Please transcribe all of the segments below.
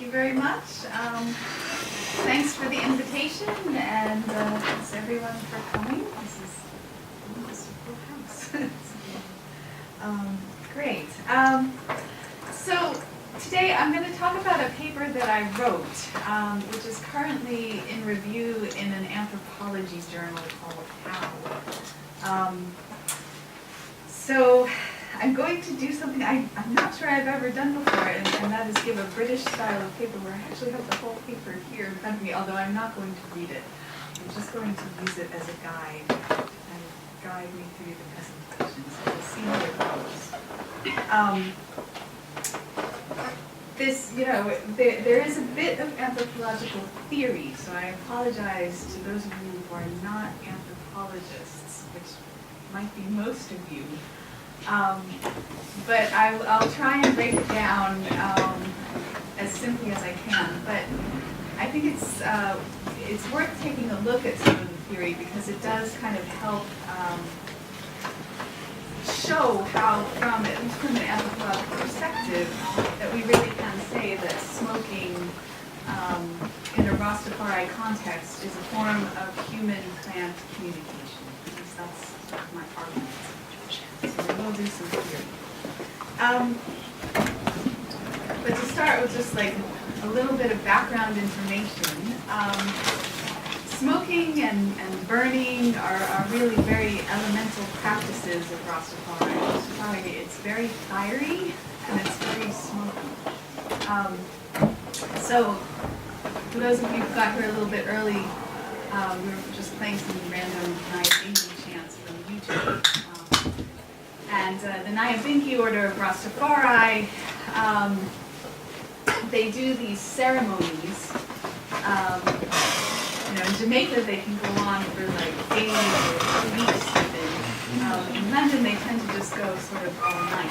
you very much. Thanks for the invitation, and thanks everyone for coming. This is a full house. Great. So today I'm going to talk about a paper that I wrote, which is currently in review in an anthropology journal called How. So I'm going to do something I'm not sure I've ever done before, and that is give a British style of paper where I actually have the whole paper here in front of me, although I'm not going to read it. I'm just going to use it as a guide and guide me through the presentation. So we'll see how it goes. There is a bit of anthropological theory, so I apologize to those of you who are not anthropologists, which might be most of you. But I'll try and break it down as simply as I can. But I think it's worth taking a look at some of the theory because it does kind of help show how, at least from an anthropological perspective, that we really can say that smoking in a Rastafari context is a form of human-plant communication. At least that's sort of my argument. So we'll do some theory. But to start with just like a little bit of background information, smoking and burning are really very elemental practices of Rastafari. Rastafari, it's very fiery and it's very smoky. So for those of you who got here a little bit early, we were just playing some random Nyabingi chants from YouTube. And the Nyabingi order of Rastafari, they do these ceremonies. In Jamaica, they can go on for like days or weeks even. In London, they tend to just go sort of all night.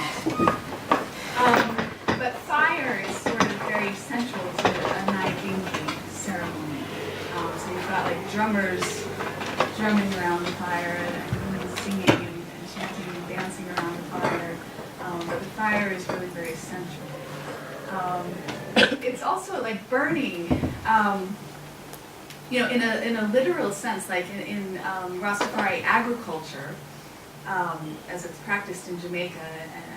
But fire is sort of very central to a Nyabingi ceremony. So you've got like drummers drumming around the fire and singing and chanting and dancing around the fire. But the fire is really very central. It's also like burning. In a literal sense, like in Rastafari agriculture, as it's practiced in Jamaica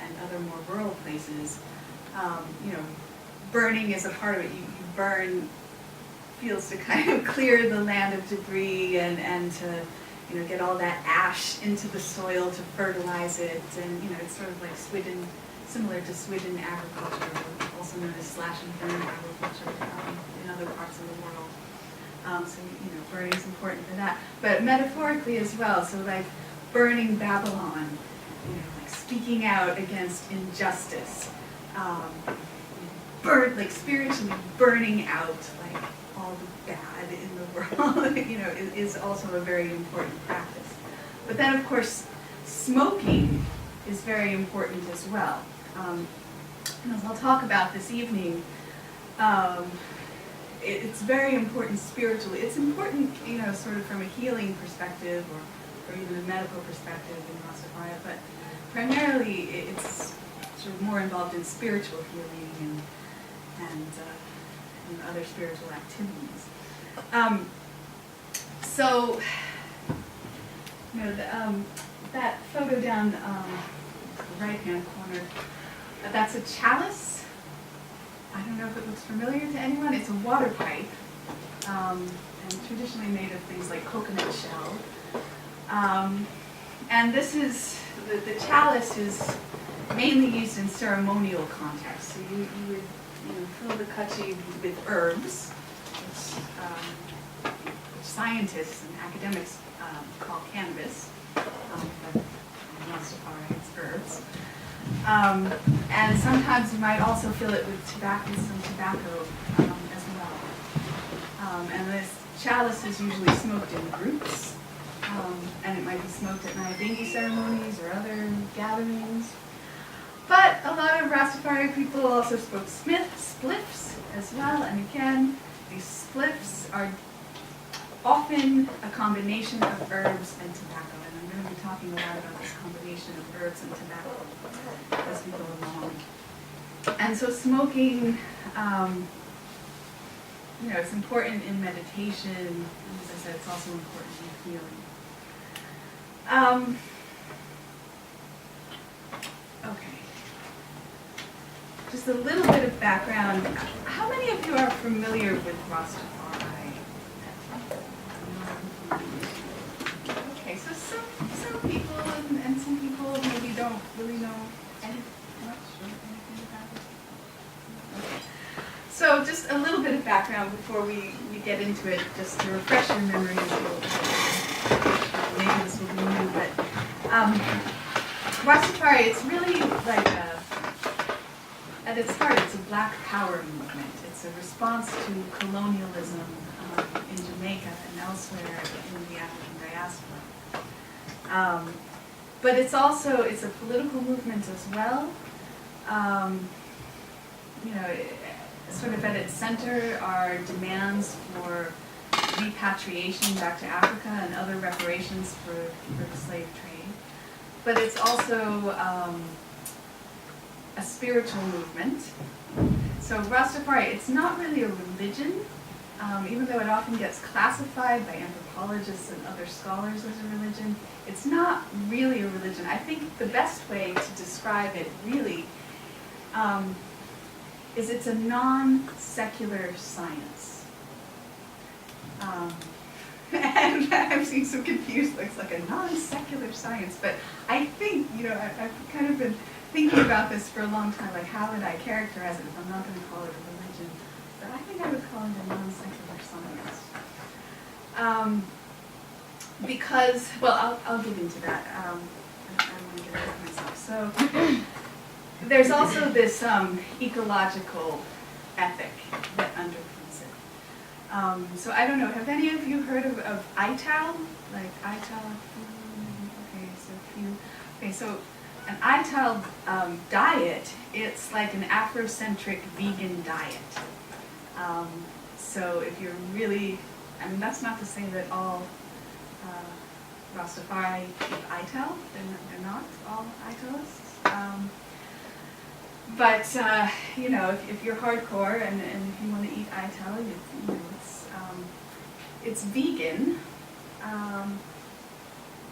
and other more rural places, burning is a part of it. You burn fields to kind of clear the land of debris and to get all that ash into the soil to fertilize it, and it's sort of like similar to Swidden agriculture, also known as slash and burn agriculture in other parts of the world. So burning is important for that, but metaphorically as well. So like burning Babylon, like speaking out against injustice, like spiritually burning out like all the bad in the world, is also a very important practice. But then of course, smoking is very important as well. And as I'll talk about this evening, it's very important spiritually. It's important, sort of from a healing perspective or even a medical perspective in Rastafari, but primarily it's sort of more involved in spiritual healing and other spiritual activities. That photo down the right-hand corner, that's a chalice. I don't know if it looks familiar to anyone. It's a water pipe, and traditionally made of things like coconut shell. And this is, the chalice is mainly used in ceremonial contexts. So you would fill the kachi with herbs, which scientists and academics call cannabis, but in Rastafari it's herbs. And sometimes you might also fill it with some tobacco as well. And this chalice is usually smoked in groups, and it might be smoked at Nyabingi ceremonies or other gatherings. But a lot of Rastafari people also smoke spliffs as well, and again, these spliffs are often a combination of herbs and tobacco, and I'm going to be talking a lot about this combination of herbs and tobacco as we go along. And so smoking it's important in meditation. As I said, it's also important in healing. Okay. Just a little bit of background. How many of you are familiar with Rastafari? Okay, so some people and some people maybe don't really know much or anything about it. Okay. So just a little bit of background before we get into it, just to refresh your memories a little bit. Maybe this will be new, but Rastafari, it's really like at its heart, it's a black power movement. It's a response to colonialism in Jamaica and elsewhere in the African diaspora. But it's a political movement as well. Sort of at its center are demands for repatriation back to Africa and other reparations for the slave trade. But it's also a spiritual movement. So Rastafari, it's not really a religion, even though it often gets classified by anthropologists and other scholars as a religion. It's not really a religion. I think the best way to describe it really is it's a non-secular science. And I'm seeing some confused looks, like a non-secular science, but I think, I've kind of been thinking about this for a long time, like how would I characterize it if I'm not going to call it a religion? But I think I would call it a non-secular science. Because, well, I'll get into that. I don't want to get ahead of myself. So there's also this ecological ethic that underpins it. So I don't know, have any of you heard of ITAL? Like ITAL? Okay, so an ITAL diet, it's like an Afrocentric vegan diet. So if you're really, that's not to say that all Rastafari eat ITAL, they're not all ITALists. But if you're hardcore and if you want to eat ITAL, it's vegan,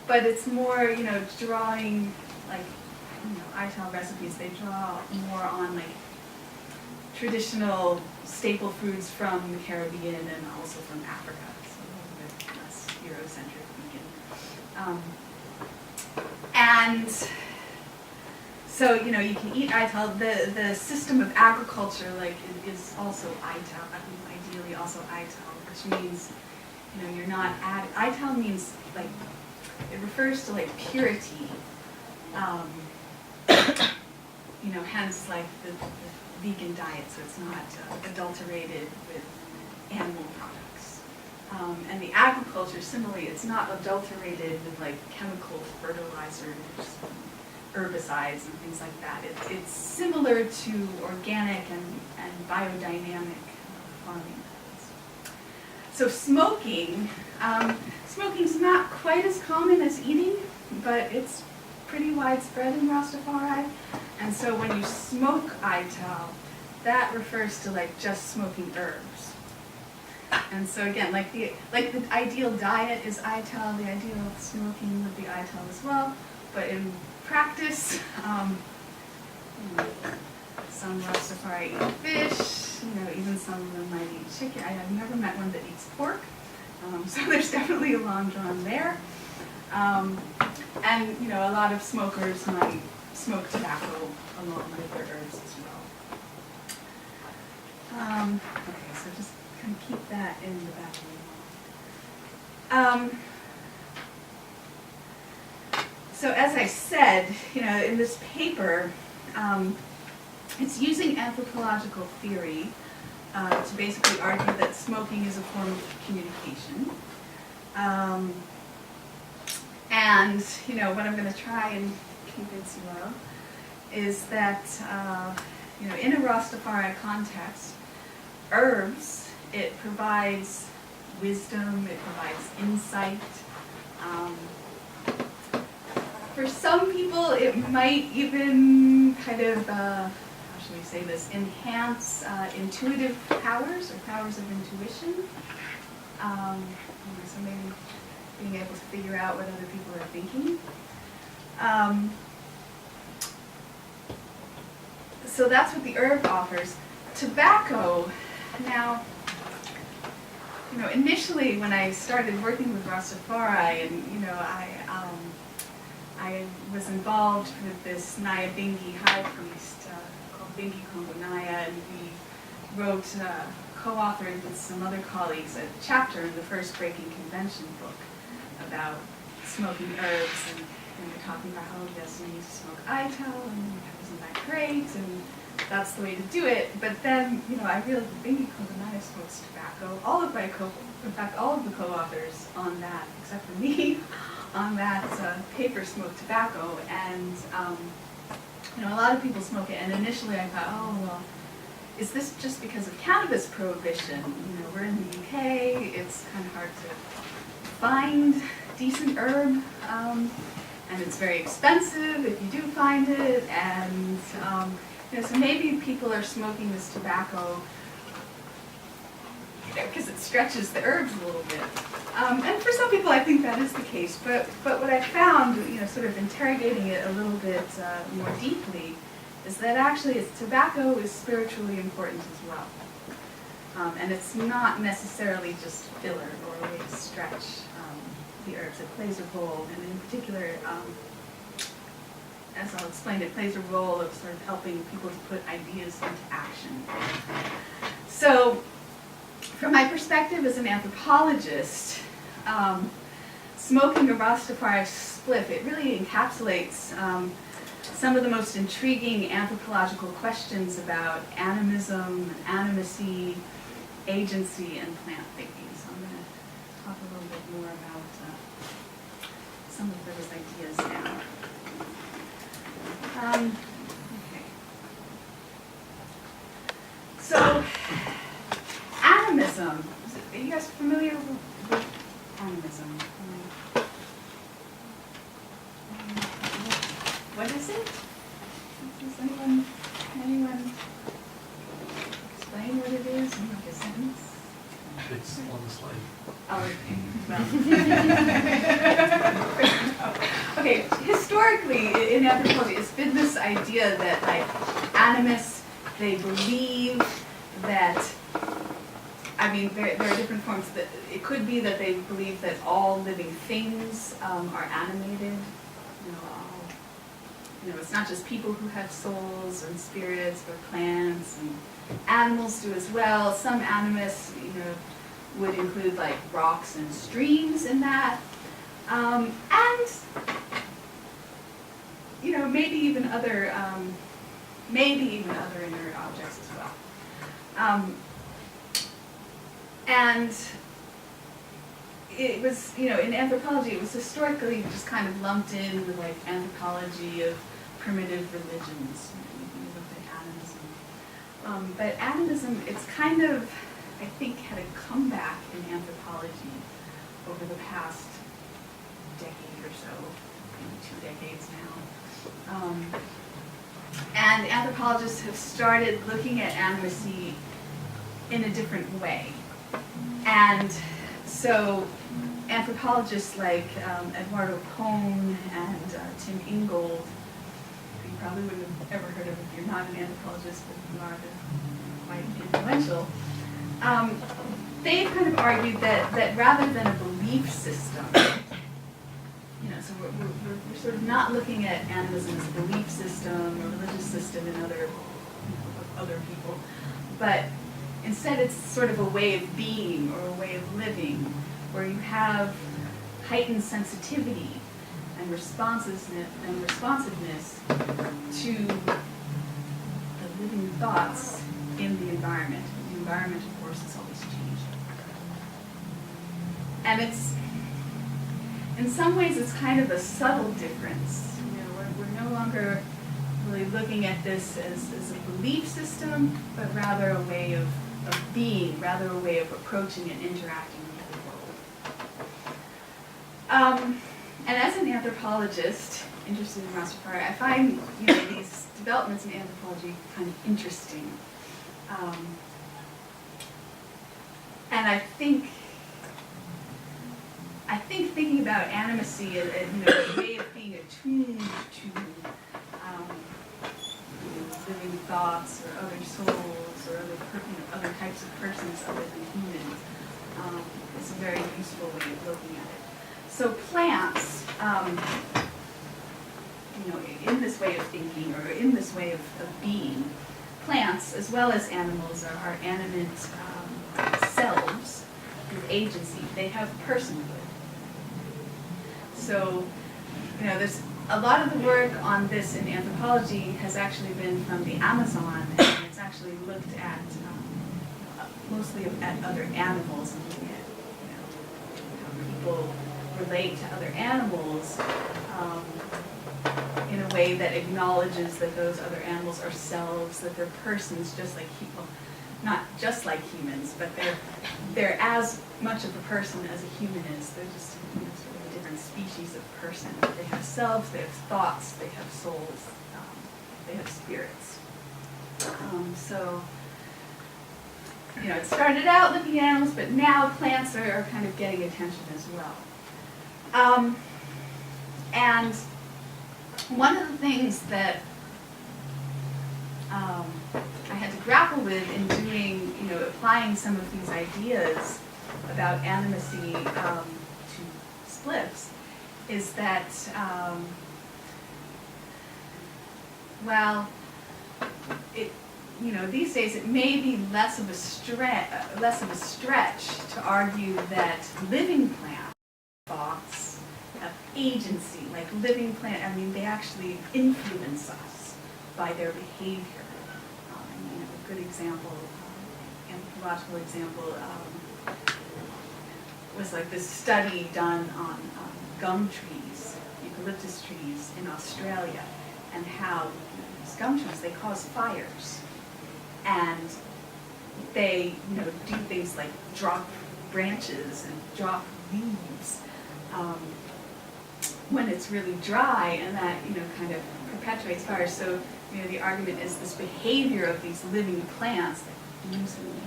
but it's more drawing like ITAL recipes. They draw more on like traditional staple foods from the Caribbean and also from Africa, so a little bit less Eurocentric vegan. And so, you can eat ITAL. The system of agriculture, is also ITAL. Ideally also ITAL, which means, you're not adding. ITAL means, it refers to, purity. Hence, the vegan diet, so it's not adulterated with animal products. And the agriculture, similarly, it's not adulterated with, chemical fertilizers, herbicides and things like that. It's similar to organic and biodynamic farming methods. So smoking, smoking's not quite as common as eating, but it's pretty widespread in Rastafari. And so when you smoke ITAL, that refers to just smoking herbs. And so again, the ideal diet is ITAL, the ideal smoking would be ITAL as well, but in practice, some Rastafari eat fish, even some of them might eat chicken. I've never met one that eats pork, so there's definitely a long drawn there. And a lot of smokers might smoke tobacco along with their herbs as well. Okay, so just kind of keep that in the back of your mind. So as I said, in this paper, it's using anthropological theory to basically argue that smoking is a form of communication. And, what I'm going to try and convince you of is that, in a Rastafari context, herbs, it provides wisdom, it provides insight. For some people, it might even kind of, should we say this, enhance intuitive powers or powers of intuition. So maybe being able to figure out what other people are thinking. So that's what the herb offers. Tobacco, now, initially when I started working with Rastafari, and I was involved with this Nyabingi high priest called Bingi Kongo Naya, and we wrote, co-authored with some other colleagues a chapter in the first Breaking Convention book about smoking herbs, and we're talking about how yes, you need to smoke ITEL, and isn't that great, and that's the way to do it. But then, I realized that Bingi Kongo Naya smokes tobacco. All of the co-authors on that, except for me, on that paper smoked tobacco, and a lot of people smoke it. And initially, I thought, oh well, is this just because of cannabis prohibition? We're in the UK. It's kind of hard to find decent herb, and it's very expensive if you do find it. And so maybe people are smoking this tobacco because it stretches the herbs a little bit. And for some people, I think that is the case. But what I found, sort of interrogating it a little bit more deeply, is that actually tobacco is spiritually important as well. And it's not necessarily just filler or a way to stretch the herbs. It plays a role, and in particular, as I'll explain, it plays a role of sort of helping people to put ideas into action. So, from my perspective as an anthropologist, smoking a Rastafari spliff, it really encapsulates some of the most intriguing anthropological questions about animism, animacy, agency, and plant thinking. So I'm going to talk a little bit more about some of those ideas now. Okay. So, animism. Are you guys familiar with animism? What is it? Does anyone explain what it is in like a sentence? It's on the slide. Oh, okay. Okay, historically in anthropology, it's been this idea that like animists, they believe that, there are different forms. That it could be that they believe that all living things are animated. It's not just people who have souls and spirits, but plants and animals do as well. Some animists, would include like rocks and streams in that, and maybe even other inert objects as well. And it was, in anthropology, it was historically just kind of lumped in with like anthropology of primitive religions. You looked at animism. But animism, it's kind of, I think, had a comeback in anthropology over the past decade or so, maybe 2 decades now. And anthropologists have started looking at animacy in a different way. And so anthropologists like Eduardo Kohn and Tim Ingold, who you probably wouldn't have ever heard of if you're not an anthropologist, but you are, they're quite influential. They've kind of argued that rather than a belief system, so we're sort of not looking at animism as a belief system or religious system in other people, but instead it's sort of a way of being or a way of living, where you have heightened sensitivity and responsiveness to the living thoughts in the environment. The environment, of course, is always changing. And it's, in some ways, it's kind of a subtle difference. We're no longer really looking at this as a belief system, but rather a way of being, rather a way of approaching and interacting with the world. And as an anthropologist, interested in Rastafari. I find, you know, these developments in anthropology kind of interesting. And I think thinking about animacy as, you know, a way of being attuned to living thoughts or other souls or other types of persons other than humans is a very useful way of looking at it. So plants, you know, in this way of thinking or in this way of being, plants as well as animals are animate selves with agency. They have personhood. So, you know, there's a lot of the work on this in anthropology has actually been from the Amazon, and it's actually looked at mostly at other animals and looking at, you know, how people relate to other animals in a way that acknowledges that those other animals are selves, that they're persons just like people, not just like humans, but they're as much of a person as a human is. They're just, you know, sort of a different species of person. They have selves, they have thoughts, they have souls, they have spirits. So, you know, it started out looking at animals, but now plants are kind of getting attention as well. And one of the things that I had to grapple with in doing, you know, applying some of these ideas about animacy to spliffs is that, well, it, you know, these days it may be less of a stretch to argue that living plant thoughts have agency, like living plant. I mean, they actually influence us by their behavior. You know, a good example, anthropological example, was like this study done on gum trees, eucalyptus trees in Australia, and how, you know, these gum trees, they cause fires. And they, you know, do things like drop branches and drop leaves when it's really dry, and that, you know, kind of perpetuates fires. So, you know, the argument is this behavior of these living plants, like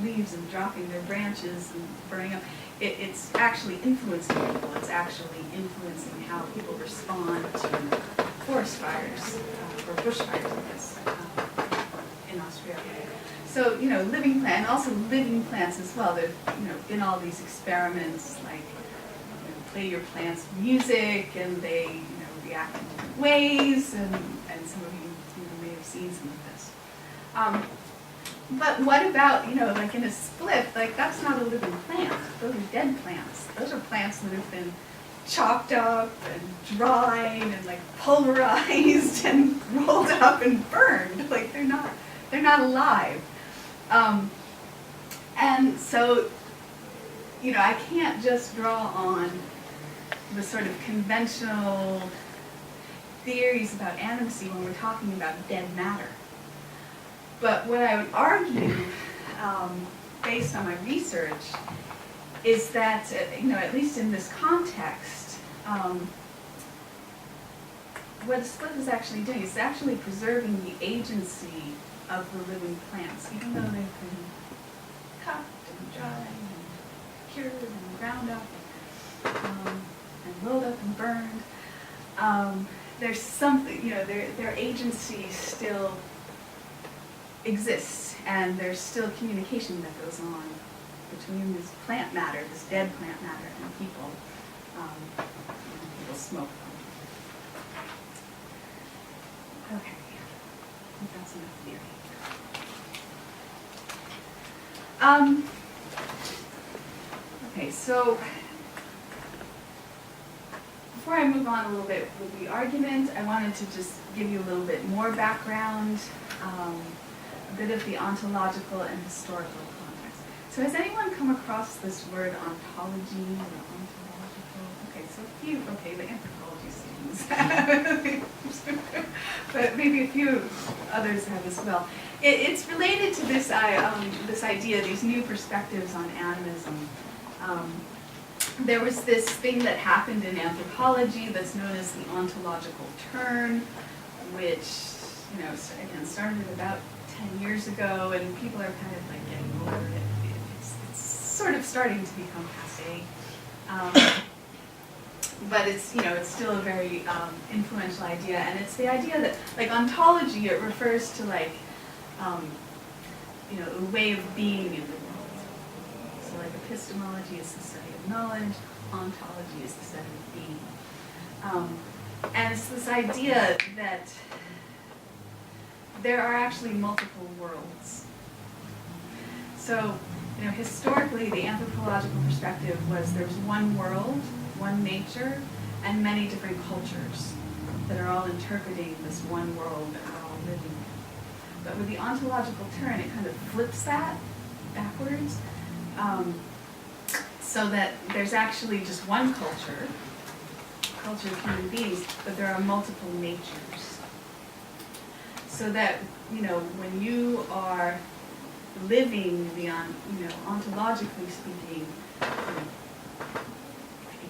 leaves and dropping their branches and burning up, it's actually influencing people. It's actually influencing how people respond to forest fires or bushfires, I guess, in Australia. So, you know, living plant, and also living plants as well. There've, you know, been all these experiments, like, you know, play your plants music, and they, you know, react in different ways, and some of you know, may have seen some of this. But what about, you know, like in a spliff, like that's not a living plant. Those are dead plants. Those are plants that have been chopped up and dried and like pulverized and rolled up and burned. Like they're not alive. And so, you know, I can't just draw on the sort of conventional theories about animacy when we're talking about dead matter. But what I would argue, based on my research, is that, you know, at least in this context, what a spliff is actually doing is actually preserving the agency of the living plants, even though they've been cut and dried and cured and ground up and rolled up and burned. There's something, you know, their agency still exists, and there's still communication that goes on between this plant matter, this dead plant matter, and people. People smoke them. Okay, I think that's enough theory. Okay, so before I move on a little bit with the argument, I wanted to just give you a little bit more background, a bit of the ontological and historical context. So has anyone come across this word ontology or ontological? Okay, so a few, okay, the anthropology students, but maybe a few others have as well. It's related to this, this idea, these new perspectives on animism. there was this thing that happened in anthropology that's known as the Ontological Turn, which, again, started about 10 years ago, and people are kind of like getting over it. It's sort of starting to become passé. But it's, it's still a very influential idea, and it's the idea that, like, ontology, it refers to, like, a way of being in the world. So, like, epistemology is the study of knowledge, ontology is the study of being. And it's this idea that there are actually multiple worlds. So, historically, the anthropological perspective was there's one world, one nature, and many different cultures that are all interpreting this one world that we're all living in. But with the ontological turn, it kind of flips that backwards, so that there's actually just one culture of human beings, but there are multiple natures. So that, when you are living beyond, ontologically speaking,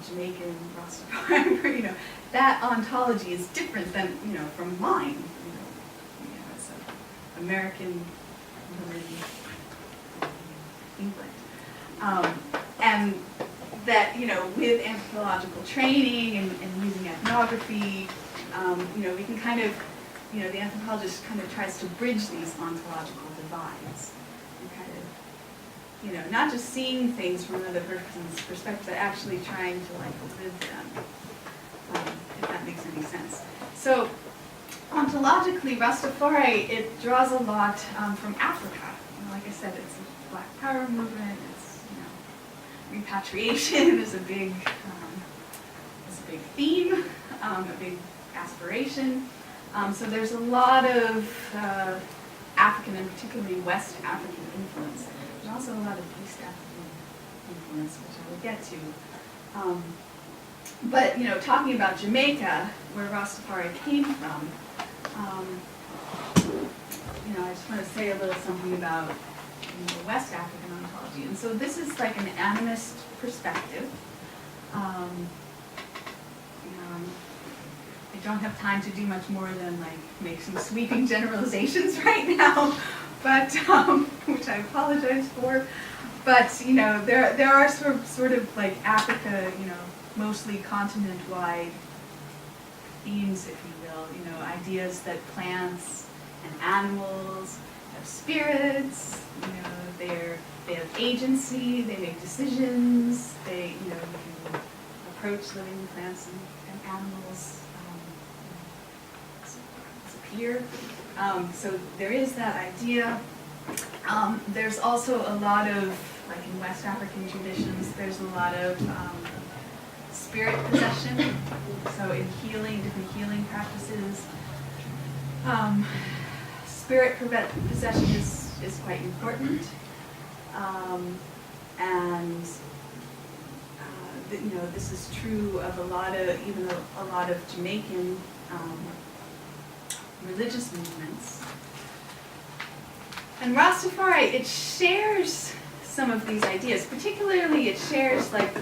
Jamaican, Rastafari, that ontology is different than, from mine. It's an American religion, England. And that, with anthropological training and using ethnography, we can kind of, the anthropologist kind of tries to bridge these ontological divides. And kind of, not just seeing things from another person's perspective, but actually trying to, like, live them, if that makes any sense. So, ontologically, Rastafari, it draws a lot from Africa. Like I said, it's a Black Power movement. It's, repatriation is a big theme, a big aspiration. So there's a lot of African and particularly West African influence. There's also a lot of East African influence, which I will get to. But, talking about Jamaica, where Rastafari came from, I just want to say a little something about West African ontology. And so this is like an animist perspective. I don't have time to do much more than, like, make some sweeping generalizations right now, but which I apologize for. But there are sort of like Africa, mostly continent-wide themes, if you will. Ideas that plants and animals have spirits. They have agency. They make decisions. They, you can approach living plants and animals. Here. So there is that idea. There's also a lot of, like in West African traditions, there's a lot of spirit possession. So in healing, different healing practices, spirit possession is quite important. And this is true of a lot of Jamaican religious movements. And Rastafari, it shares some of these ideas. Particularly, it shares, like,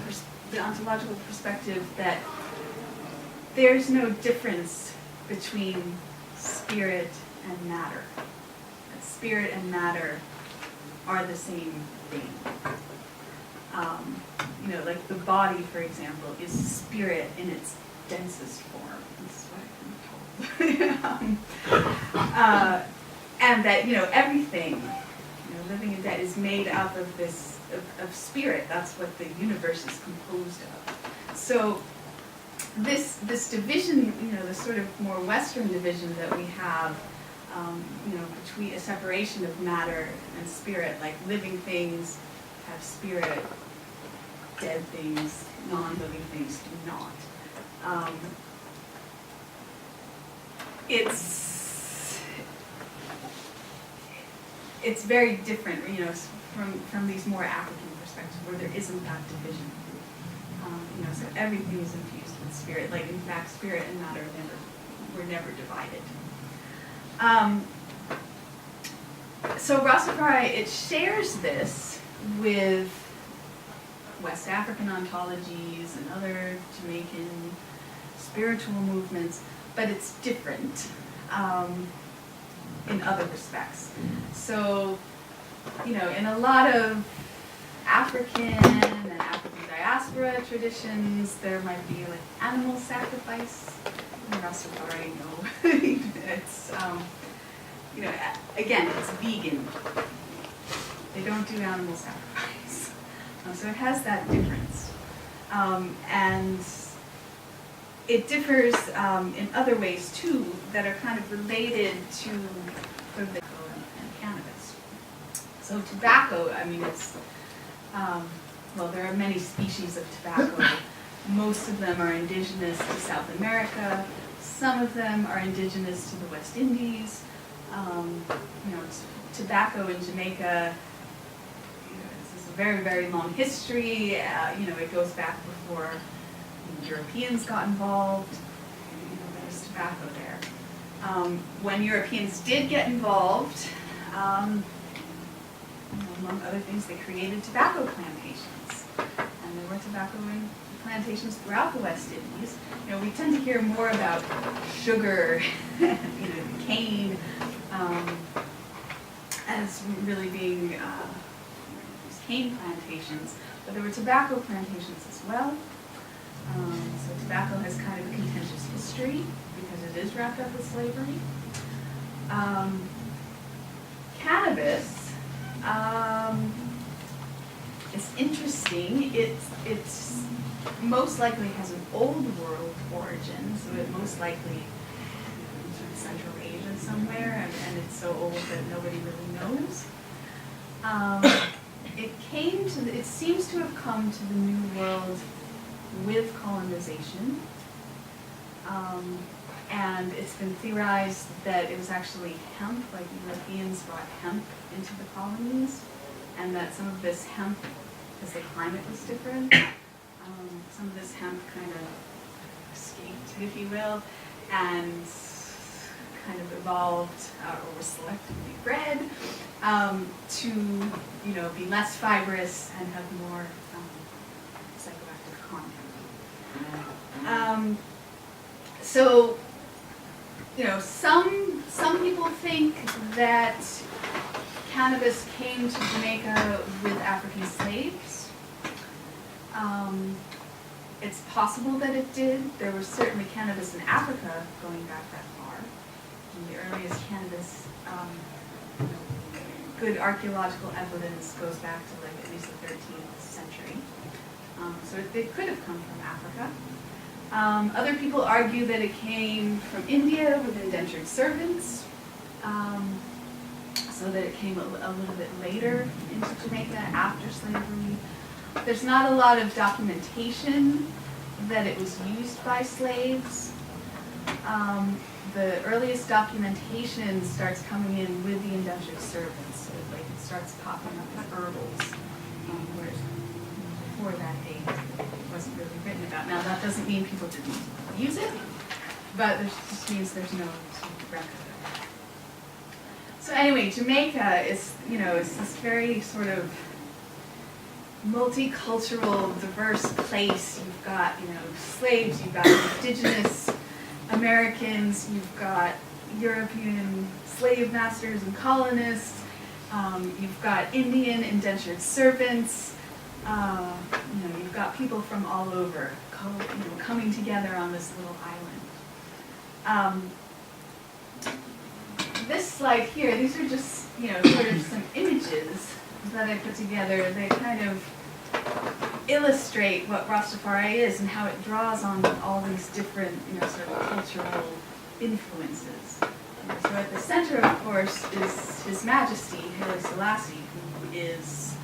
the ontological perspective that there's no difference between spirit and matter. That spirit and matter are the same thing. Like the body, for example, is spirit in its densest form. And that, everything, living and dead, is made out of this, of spirit. That's what the universe is composed of. So this division, the sort of more Western division that we have, between a separation of matter and spirit, like living things have spirit, dead things, non-living things do not. It's very different, from these more African perspectives where there isn't that division. So everything is infused with spirit. Like, in fact, spirit and matter were never divided. So Rastafari, it shares this with West African ontologies and other Jamaican spiritual movements, but it's different in other respects. So, you know, in a lot of African and African diaspora traditions, there might be like animal sacrifice. In Rastafari, no. It's, you know, again, it's vegan. They don't do animal sacrifice. So it has that difference. And it differs in other ways too that are kind of related to sort of the tobacco and cannabis. So tobacco, I mean, it's, well, there are many species of tobacco. Most of them are indigenous to South America. Some of them are indigenous to the West Indies. You know, tobacco in Jamaica, you know, this is a very, very long history. You know, it goes back before Europeans got involved. You know, there's tobacco there. When Europeans did get involved, you know, among other things, they created tobacco plantations. And there were tobacco plantations throughout the West Indies. You know, we tend to hear more about sugar, you know, cane, as really being these cane plantations, but there were tobacco plantations as well. So tobacco has kind of a contentious history because it is wrapped up with slavery. Cannabis is interesting. It's most likely has an old world origin, so it most likely in Central Asia somewhere, and it's so old that nobody really knows. It seems to have come to the New World with colonization, and it's been theorized that it was actually hemp, like Europeans brought hemp into the colonies, and that some of this hemp, because the climate was different, some of this hemp kind of escaped, if you will, and kind of evolved or was selectively bred to, you know, be less fibrous and have more psychoactive content. So, you know, some people think that cannabis came to Jamaica with African slaves. It's possible that it did. There was certainly cannabis in Africa going back that far. And the earliest cannabis, good archaeological evidence goes back to like at least the 13th century. So it could have come from Africa. Other people argue that it came from India with indentured servants, so that it came a little bit later into Jamaica after slavery. There's not a lot of documentation that it was used by slaves. The earliest documentation starts coming in with the indentured servants, so it starts popping up as herbals, whereas before that date it wasn't really written about. Now that doesn't mean people didn't use it, but it just means there's no record of it. So anyway, Jamaica is, you know, it's this very sort of multicultural, diverse place. You've got, you know, slaves, you've got indigenous Americans, you've got European slave masters and colonists, you've got Indian indentured servants, you know, you've got people from all over, coming together on this little island. This slide here, these are just, you know, sort of some images that I put together. They kind of illustrate what Rastafari is and how it draws on all these different, you know, sort of cultural influences. So at the center, of course, is His Majesty, Haile Selassie, who is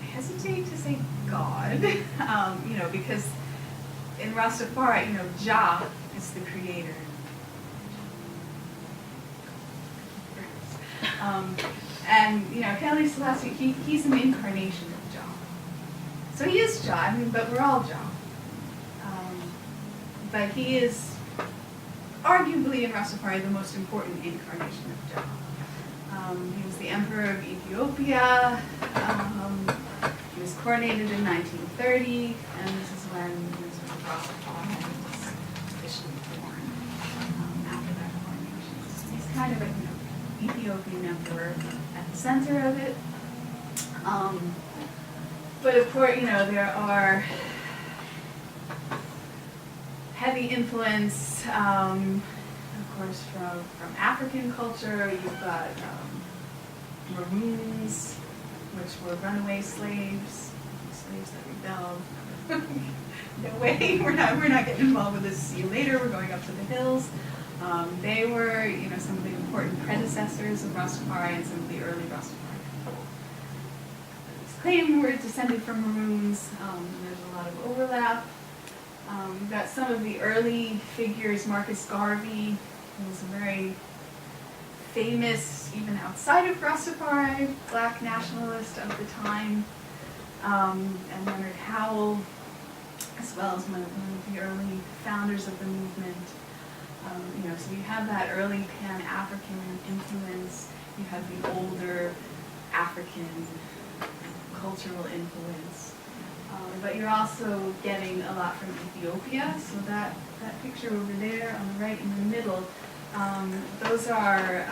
I hesitate to say God, you know, because in Rastafari, you know, Jah is the creator. And, you know, Haile Selassie, he's an incarnation of Jah. So he is Jah, I mean, but we're all Jah. But he is arguably in Rastafari the most important incarnation of Jah. He was the emperor of Ethiopia. He was coronated in 1930, and this is when Rastafari was officially born after that coronation. So he's kind of an Ethiopian emperor at the center of it. But of course, there are heavy influence, of course, from African culture. You've got Maroons, which were runaway slaves that rebelled. No way, we're not getting involved with this. See you later. We're going up to the hills. They were, some of the important predecessors of Rastafari and some of the early Rastafari people. Claim we're descended from Maroons. There's a lot of overlap. We've got some of the early figures. Marcus Garvey, who was a very famous, even outside of Rastafari, black nationalist of the time, and Leonard Howell, as well as one of the early founders of the movement. So you have that early Pan-African influence. You have the older African cultural influence. But you're also getting a lot from Ethiopia. So that picture over there on the right in the middle, those are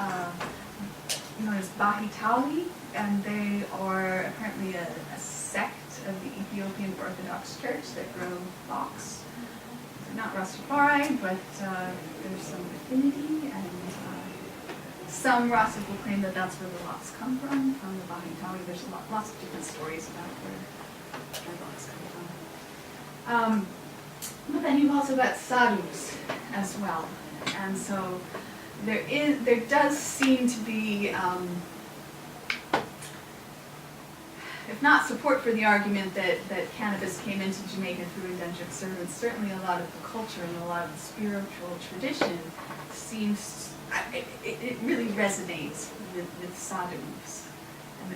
known as Bahitawi, and they are apparently a sect of the Ethiopian Orthodox Church that grow lox. They're not Rastafari, but there's some affinity, and some Rasta will claim that that's where the lox come from the Bahitawi. There's lots of different stories about where lox come from. But then you've also got sadhus as well, and so there does seem to be, if not support for the argument that cannabis came into Jamaica through indentured servants, certainly a lot of the culture and a lot of the spiritual tradition seems, it really resonates with sadhus. Are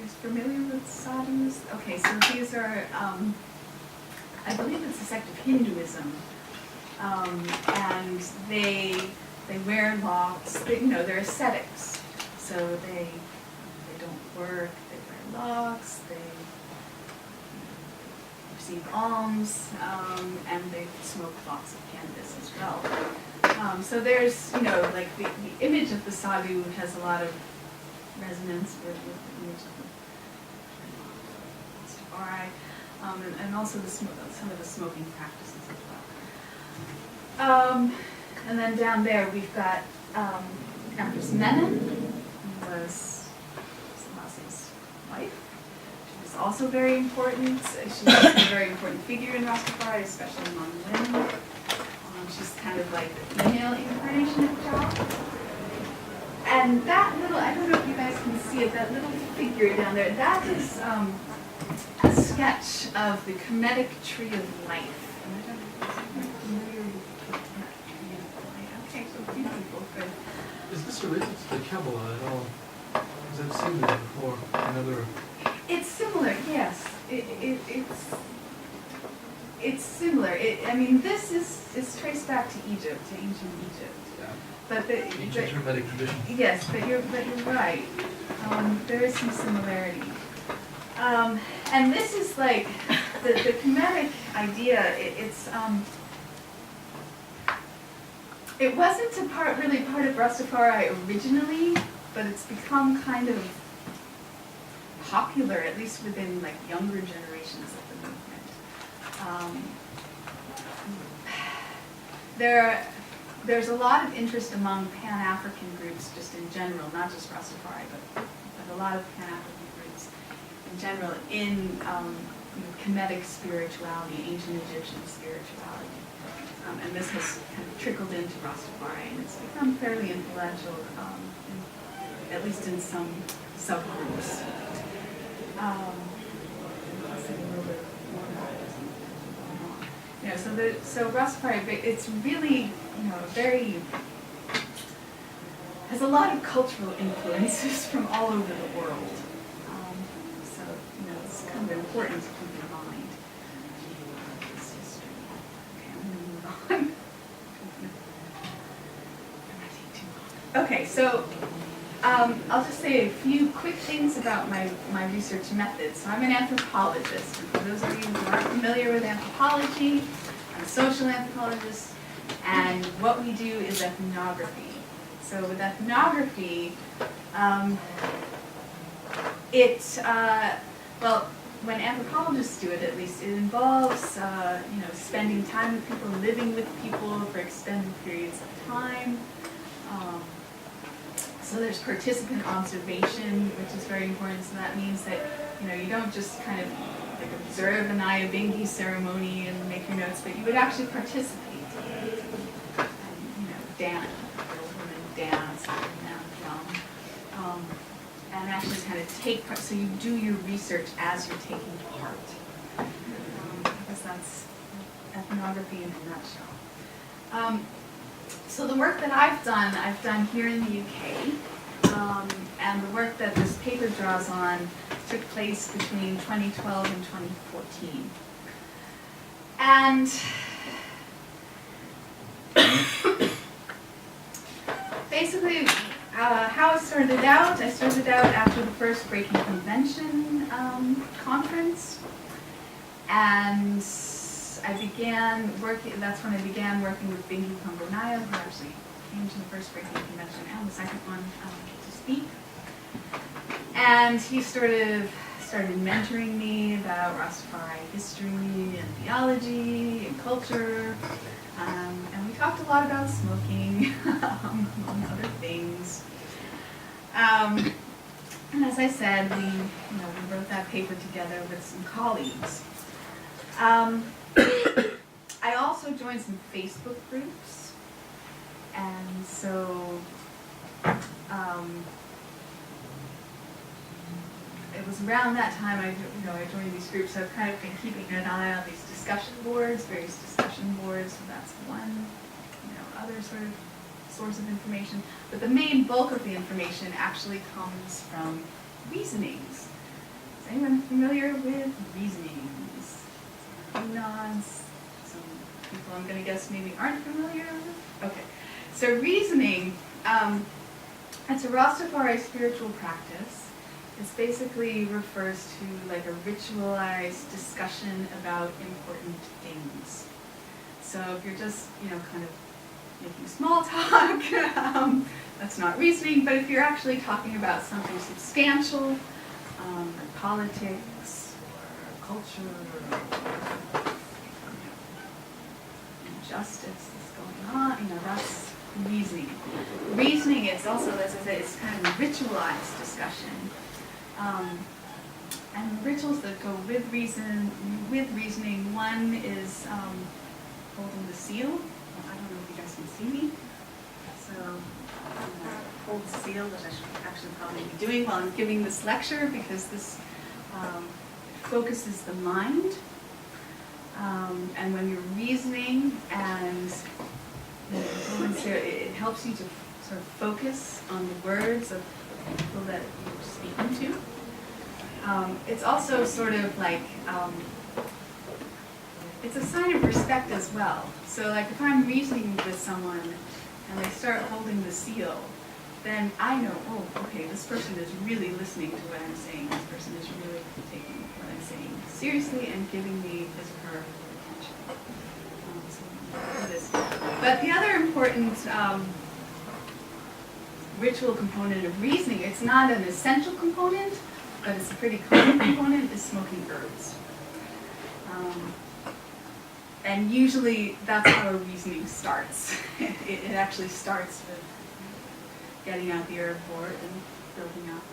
you familiar with sadhus? Okay, so these are, I believe it's a sect of Hinduism, and they wear locks. They're ascetics, so they don't work. They wear locks. They receive alms, and they smoke lots of cannabis as well. So there's, like the image of the sadhu has a lot of resonance with the image of the Rastafari. And also some of the smoking practices as well. And then down there we've got Empress Menen, who was Selasi's wife. She was also very important. She was a very important figure in Rastafari, especially among women. She's kind of like the female incarnation of Jah. And that little, I don't know if you guys can see it, that little figure down there, that is a sketch of the Kemetic tree of life. And I don't know if you're familiar with the tree of life. Okay, so a few people could. Is this related to the Kabbalah at all? Because I've seen that before in other... It's similar, yes. It's similar. This is traced back to Egypt, to ancient Egypt. Yeah. But Ancient Hermetic tradition. Yes, but you're right. There is some similarity. And this is like the Kemetic idea. It wasn't really part of Rastafari originally, but it's become kind of popular, at least within like younger generations of the movement. There's a lot of interest among Pan-African groups just in general, not just Rastafari, but a lot of Pan-African groups in general in Kemetic spirituality, ancient Egyptian spirituality. And this has kind of trickled into Rastafari, and it's become fairly influential, at least in some subgroups. I'll say a little bit more about it. So Rastafari, it's really, has a lot of cultural influences from all over the world. It's kind of important to keep in mind. This history. Okay, I'm going to move on. Okay, so I'll just say a few quick things about my research methods. So I'm an anthropologist, and for those of you who aren't familiar with anthropology, I'm a social anthropologist, and what we do is ethnography. So with ethnography, well, when anthropologists do it, at least, it involves spending time with people, living with people for extended periods of time. So there's participant observation, which is very important. So that means that you don't just kind of like observe an Ayabingi ceremony and make your notes, but you would actually participate. And, dance, women dance, drum, and actually kind of take part. So you do your research as you're taking part. Because that's ethnography in a nutshell. So the work that I've done here in the UK, and the work that this paper draws on took place between 2012 and 2014. And basically, how it started out, I started out after the first Breaking Convention conference, and I began working, that's when I began working with Bingi Kongonaya, who actually came to the first Breaking Convention and the second one to speak. And he started mentoring me about Rastafari history and theology and culture. And we talked a lot about smoking, among other things. And as I said, we wrote that paper together with some colleagues. I also joined some Facebook groups, and so it was around that time I joined these groups. I've kind of been keeping an eye on these discussion boards, various discussion boards. So that's one, other sort of source of information. But the main bulk of the information actually comes from reasonings. Is anyone familiar with reasonings? Nods. Some people I'm going to guess maybe aren't familiar with. Okay, so reasoning, it's a Rastafari spiritual practice. It basically refers to like a ritualized discussion about important things. So if you're just kind of making small talk, that's not reasoning. But if you're actually talking about something substantial, like politics, culture, justice is going on, that's reasoning. Reasoning, it's also, as I said, it's kind of a ritualized discussion. And the rituals that go with reasoning, one is holding the seal. Well, I don't know if you guys can see me. So I'm going to hold the seal that I should actually probably be doing while I'm giving this lecture, because this focuses the mind. And when you're reasoning and it helps you to sort of focus on the words of the people that you're speaking to. It's also sort of like, it's a sign of respect as well. So like if I'm reasoning with someone and they start holding the seal, then I know, oh, okay, this person is really listening to what I'm saying. This person is really taking what I'm saying seriously and giving me his or her attention. But the other important ritual component of reasoning, it's not an essential component, but it's a pretty common component, is smoking herbs. And usually that's how a reasoning starts. It actually starts with getting out the herb board and building up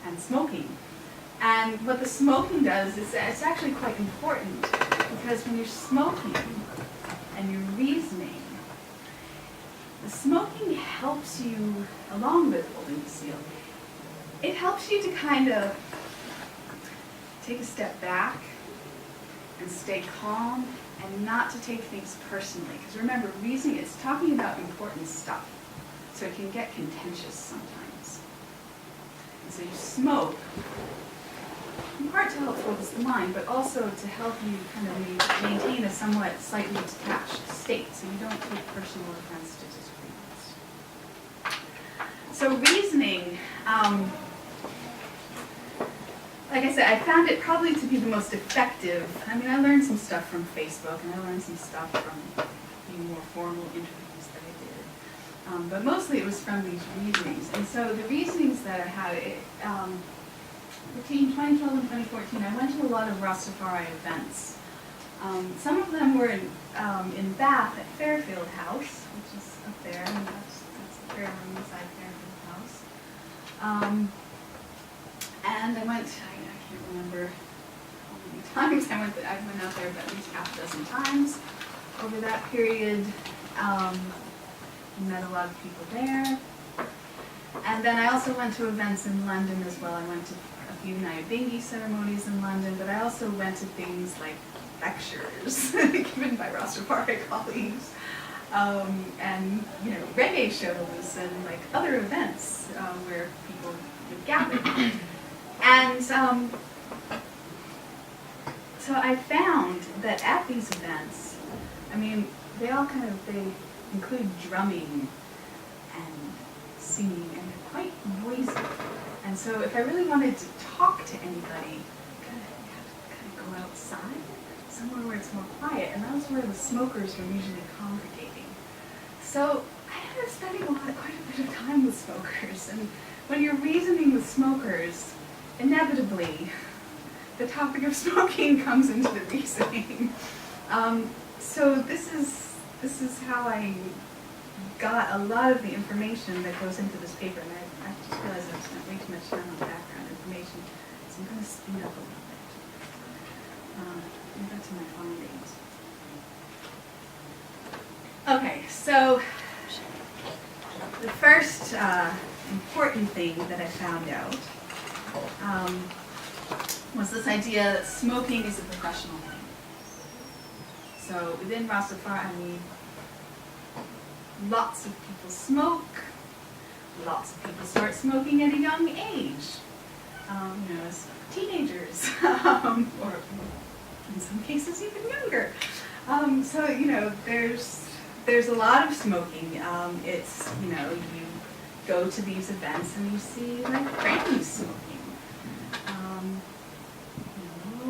and smoking. And what the smoking does is it's actually quite important, because when you're smoking and you're reasoning, the smoking helps you, along with holding the seal, it helps you to kind of take a step back and stay calm and not to take things personally. Because remember, reasoning is talking about important stuff, so it can get contentious sometimes. And so you smoke, in part to help focus the mind, but also to help you kind of maintain a somewhat slightly detached state, so you don't take personal offense to disagreements. So reasoning, like I said, I found it probably to be the most effective. I mean, I learned some stuff from Facebook, and I learned some stuff from the more formal interviews that I did. But mostly it was from these reasonings. And so the reasonings that I had, between 2012 and 2014, I went to a lot of Rastafari events. Some of them were in Bath at Fairfield House, which is up there, and that's the prayer room inside Fairfield House. And I went, I can't remember how many times I went out there, but at least half a dozen times over that period. Met a lot of people there. And then I also went to events in London as well. I went to a few Nyabingi ceremonies in London, but I also went to things like lectures given by Rastafari colleagues, and reggae shows and like other events where people would gather. And so I found that at these events, I mean, they include drumming and singing, and they're quite noisy. And so if I really wanted to talk to anybody, I kind of go outside, somewhere where it's more quiet, and that's where the smokers were usually congregating. So I ended up spending quite a bit of time with smokers, and when you're reasoning with smokers, inevitably, the topic of smoking comes into the reasoning. So this is how I got a lot of the information that goes into this paper, and I just realized I've spent way too much time on background information, so I'm going to speed up a little bit. Go to my findings. Okay, so the first important thing that I found out was this idea that smoking is a professional thing. So within Rastafari, lots of people smoke. Lots of people start smoking at a young age, as teenagers, or in some cases even younger. So there's a lot of smoking. It's you go to these events and you see like grannies smoking.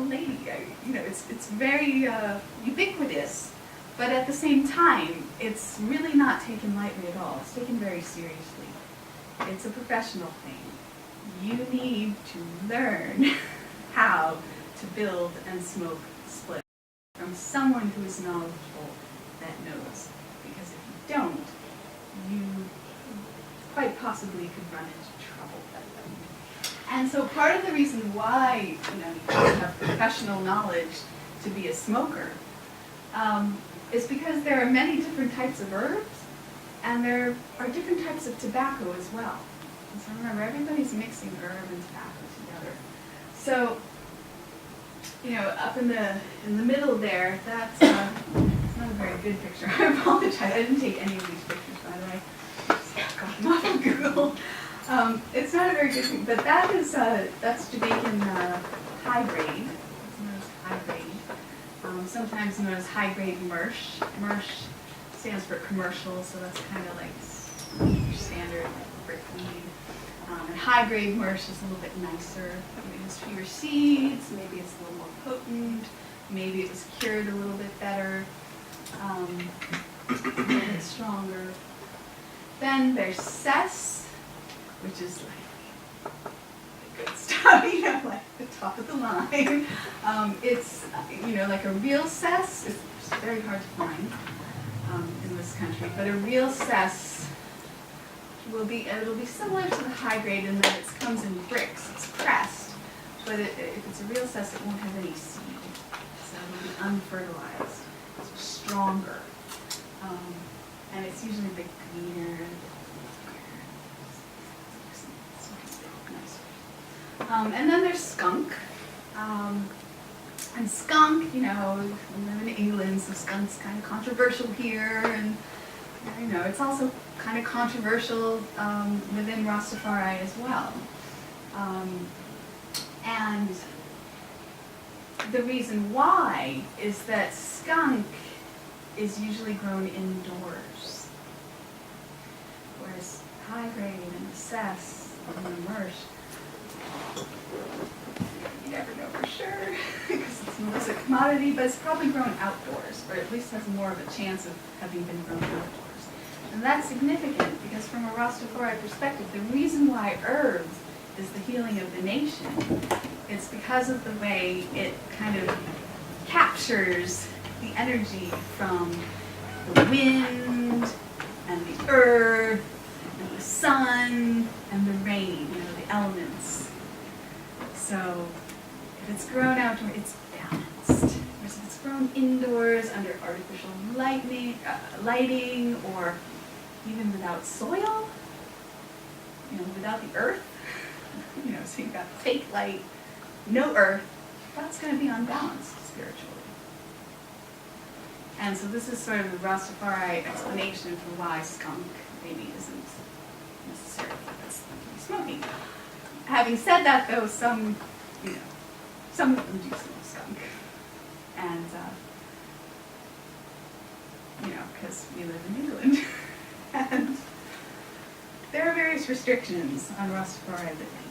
Lady, it's very ubiquitous, but at the same time, it's really not taken lightly at all. It's taken very seriously. It's a professional thing. You need to learn how to build and smoke split from someone who is knowledgeable that knows. Because if you don't, you quite possibly could run into trouble. And so part of the reason why you have to have professional knowledge to be a smoker is because there are many different types of herbs, and there are different types of tobacco as well. And so remember, everybody's mixing herb and tobacco together. So up in the middle there, that's it's not a very good picture. I apologize. I didn't take any of these pictures, by the way. Just got them off of Google. It's not a very good thing, but that's Jamaican high grade. It's known as high grade. Sometimes known as high grade Mersh. Mersh stands for commercial, so that's kind of like standard like brick weed. And high grade Mersh is a little bit nicer. It has fewer seeds. Maybe it's a little more potent. Maybe it was cured a little bit better. A little bit stronger. Then there's Cess, which is like the good stuff, like the top of the line. It's, like a real cess. It's very hard to find in this country, but a real cess it'll be similar to the high grade in that it comes in bricks. It's pressed, but if it's a real cess, it won't have any seed, so it'll be unfertilized. It's stronger, and it's usually a bit greener. And then there's skunk. And skunk, we live in England, so skunk's kind of controversial here, and it's also kind of controversial within Rastafari as well. And the reason why is that skunk is usually grown indoors, whereas high grade and process and immerse. You never know for sure, because it's a commodity, but it's probably grown outdoors, or at least has more of a chance of having been grown outdoors. And that's significant, because from a Rastafari perspective, the reason why herbs is the healing of the nation, it's because of the way it kind of captures the energy from the wind, and the earth, and the sun, and the rain, the elements. So if it's grown outdoors, it's balanced. Whereas if it's grown indoors under artificial lighting, or even without soil, without the earth, so you've got fake light, no earth, that's going to be unbalanced spiritually. And so this is sort of the Rastafari explanation for why skunk maybe isn't necessarily the best thing to be smoking. Having said that, though, some of them do smoke skunk. And, because we live in England. And there are various restrictions on Rastafari living.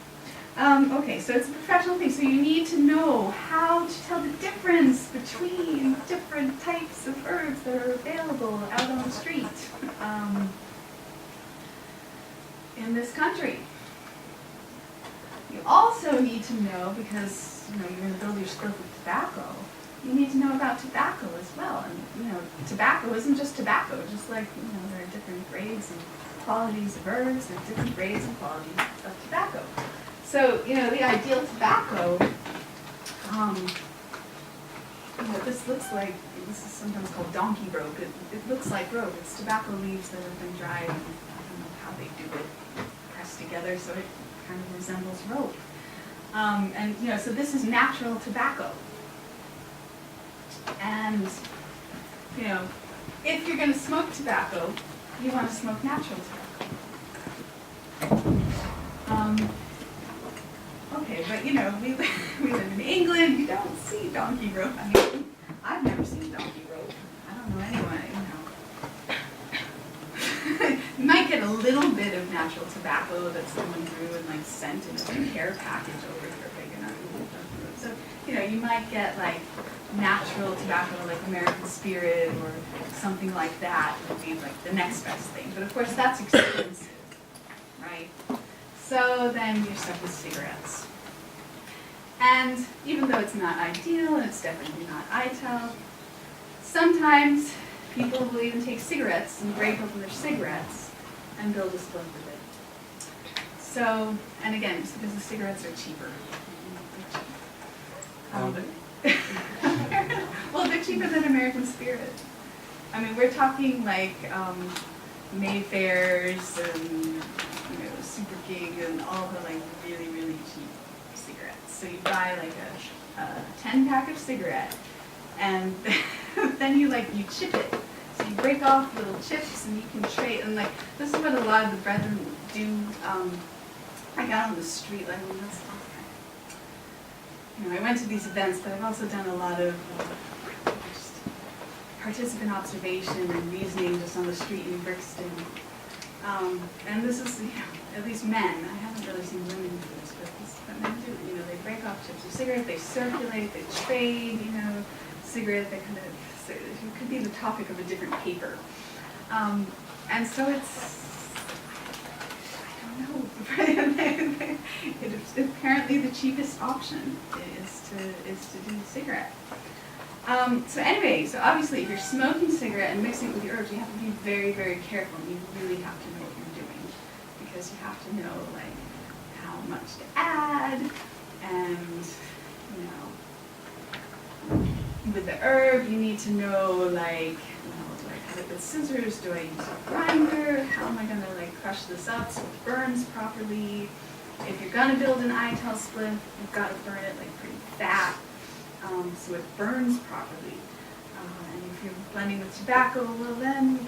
Okay, so it's a professional thing, so you need to know how to tell the difference between different types of herbs that are available out on the street in this country. You also need to know, because you're going to build your skills with tobacco, you need to know about tobacco as well. And tobacco isn't just tobacco, just like there are different grades and qualities of herbs, there are different grades and qualities of tobacco. So, the ideal tobacco, this is sometimes called donkey rope. It looks like rope. It's tobacco leaves that have been dried. I don't know how they do it, pressed together, so it kind of resembles rope. So this is natural tobacco. And, if you're going to smoke tobacco, you want to smoke natural tobacco. Okay, but we live in England, you don't see donkey rope. I mean, I've never seen donkey rope. I don't know anyone, You might get a little bit of natural tobacco that's coming through and sent in a care package over here, big enough. So, you might get natural tobacco, like American Spirit or something like that would be the next best thing. But of course that's expensive, right? So then you're stuck with cigarettes. And even though it's not ideal, and it's definitely not ITEL, sometimes people will even take cigarettes and break open their cigarettes and build a split with it. So, and again, just because the cigarettes are cheaper. Well, they're cheaper than American Spirit. I mean, we're talking Mayfairs and Super King and all the really, really cheap cigarettes. So you buy a 10-pack of cigarette, and then you chip it. So you break off little chips, and you can trade. And this is what a lot of the brethren do. I got on the street I went to these events, but I've also done a lot of just participant observation and reasoning just on the street in Brixton. And this is, at least men. I haven't really seen women do this, but men do. They break off chips of cigarette, they circulate, they trade. Cigarette. They kind of it could be the topic of a different paper. And so it's. It's apparently the cheapest option is to do cigarette. So anyway, so obviously if you're smoking cigarette and mixing it with your herbs, you have to be very, very careful. You really have to know what you're doing, because you have to know how much to add, and with the herb you need to know with scissors, do I use a grinder? How am I going to crush this up so it burns properly? If you're going to build an ITEL spliff, you've got to burn it pretty fat so it burns properly. And if you're blending with tobacco, well then,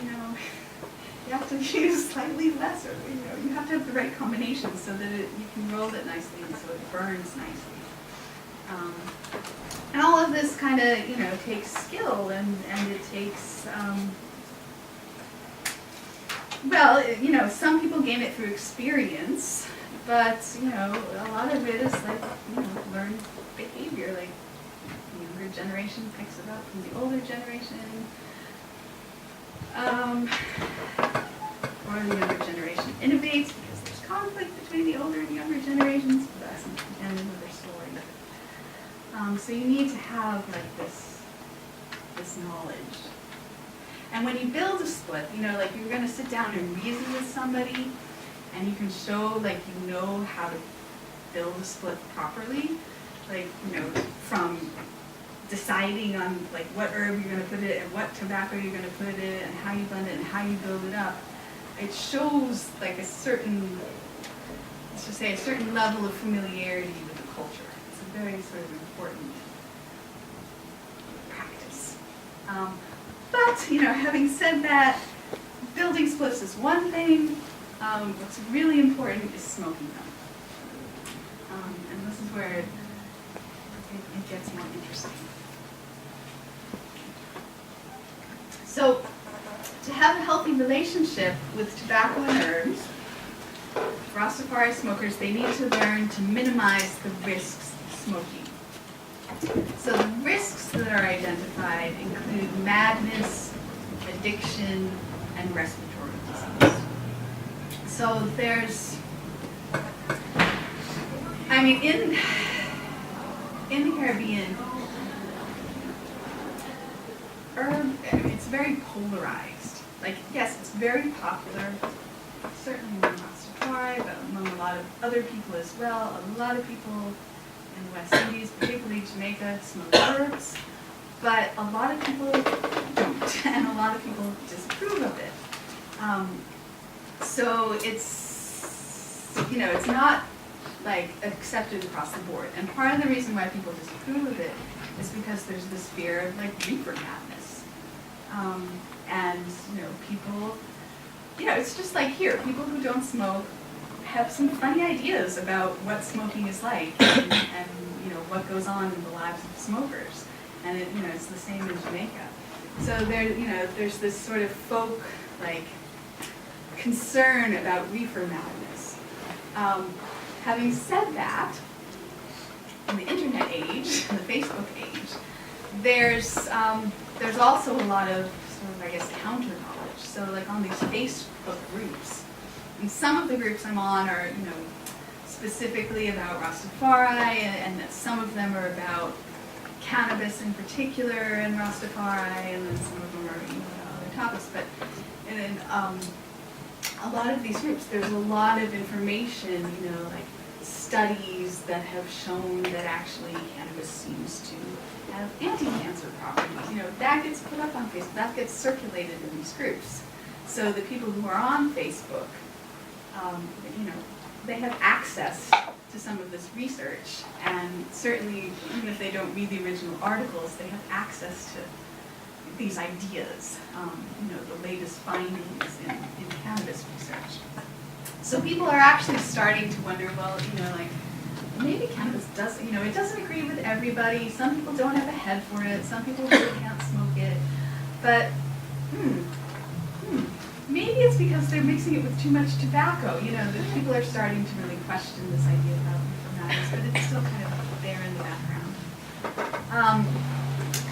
you have to use slightly lesser. You have to have the right combination so that you can roll it nicely and so it burns nicely. And all of this kind of, takes skill and it takes Well, some people gain it through experience, but, a lot of it is like, learned behavior, like the younger generation picks it up from the older generation, or the younger generation innovates because there's conflict between the older and younger generations, but that's again another story. So you need to have like this knowledge. And when you build a split, like you're going to sit down and reason with somebody, and you can show like you know how to build a split properly, like from deciding on like what herb you're going to put it and what tobacco you're going to put it and how you blend it and how you build it up. It shows like a certain, let's just say a certain level of familiarity with the culture. It's a very sort of important practice. But, having said that, building spliffs is one thing. What's really important is smoking them. And this is where it gets more interesting. So, to have a healthy relationship with tobacco and herbs, Rastafari smokers, they need to learn to minimize the risks of smoking. So the risks that are identified include madness, addiction, and respiratory disease. So there's, in the Caribbean, it's very polarized. Like, yes, it's very popular, certainly among Rastafari, but among a lot of other people as well. A lot of people in the West Indies, particularly Jamaica, smoke herbs, but a lot of people don't, and a lot of people disapprove of it. So it's not like accepted across the board. And part of the reason why people disapprove of it is because there's this fear of like reefer madness. And people, it's just like here, people who don't smoke have some funny ideas about what smoking is like and what goes on in the lives of smokers. And it's the same in Jamaica. So there's this sort of folk like concern about reefer madness. Having said that, in the internet age, in the Facebook age, there's also a lot of sort of counter knowledge. So like on these Facebook groups, and some of the groups I'm on are specifically about Rastafari, and some of them are about cannabis in particular and Rastafari, and then some of them are other topics. But a lot of these groups, there's a lot of information, like studies that have shown that actually cannabis seems to have anti-cancer properties. That gets put up on Facebook, that gets circulated in these groups. So the people who are on Facebook, they have access to some of this research, and certainly, even if they don't read the original articles, they have access to these ideas, the latest findings in cannabis research. So people are actually starting to wonder, well, maybe cannabis does, it doesn't agree with everybody. Some people don't have a head for it. Some people really can't smoke it. But, maybe it's because they're mixing it with too much tobacco. The people are starting to really question this idea about reefer madness, but it's still kind of there in the background.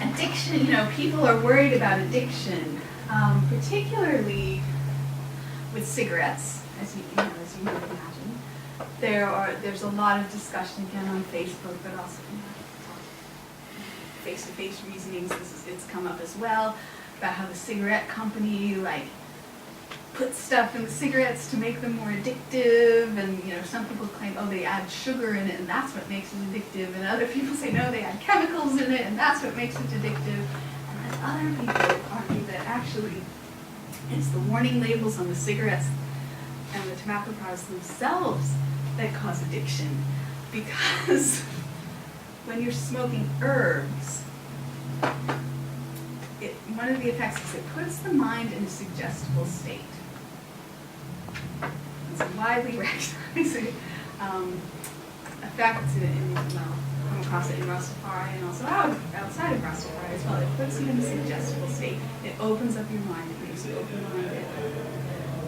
Addiction, people are worried about addiction, particularly with cigarettes, as you might imagine. There's a lot of discussion again on Facebook, but also face-to-face reasonings. It's come up as well about how the cigarette company put stuff in the cigarettes to make them more addictive, and some people claim, oh, they add sugar in it and that's what makes it addictive, and other people say no, they add chemicals in it and that's what makes it addictive, and then other people argue that actually it's the warning labels on the cigarettes and the tobacco products themselves that cause addiction, because when you're smoking herbs, one of the effects is it puts the mind in a suggestible state. It's a widely recognized effect come across it in Rastafari and also outside of Rastafari as well. It puts you in a suggestible state. It opens up your mind. It makes you open-minded.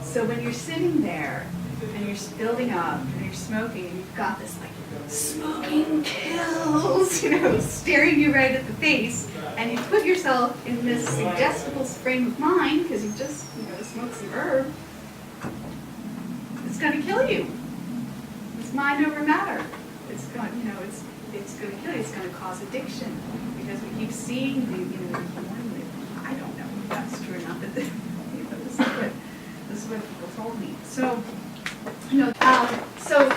So when you're sitting there and you're building up and you're smoking and you've got this like smoking kills, staring you right at the face, and you put yourself in this suggestible frame of mind because you just, smoked some herb, it's going to kill you. It's mind over matter. It's going, it's going to kill you. It's going to cause addiction because we keep seeing the, I don't know if that's true or not, but this is what people told me. So, so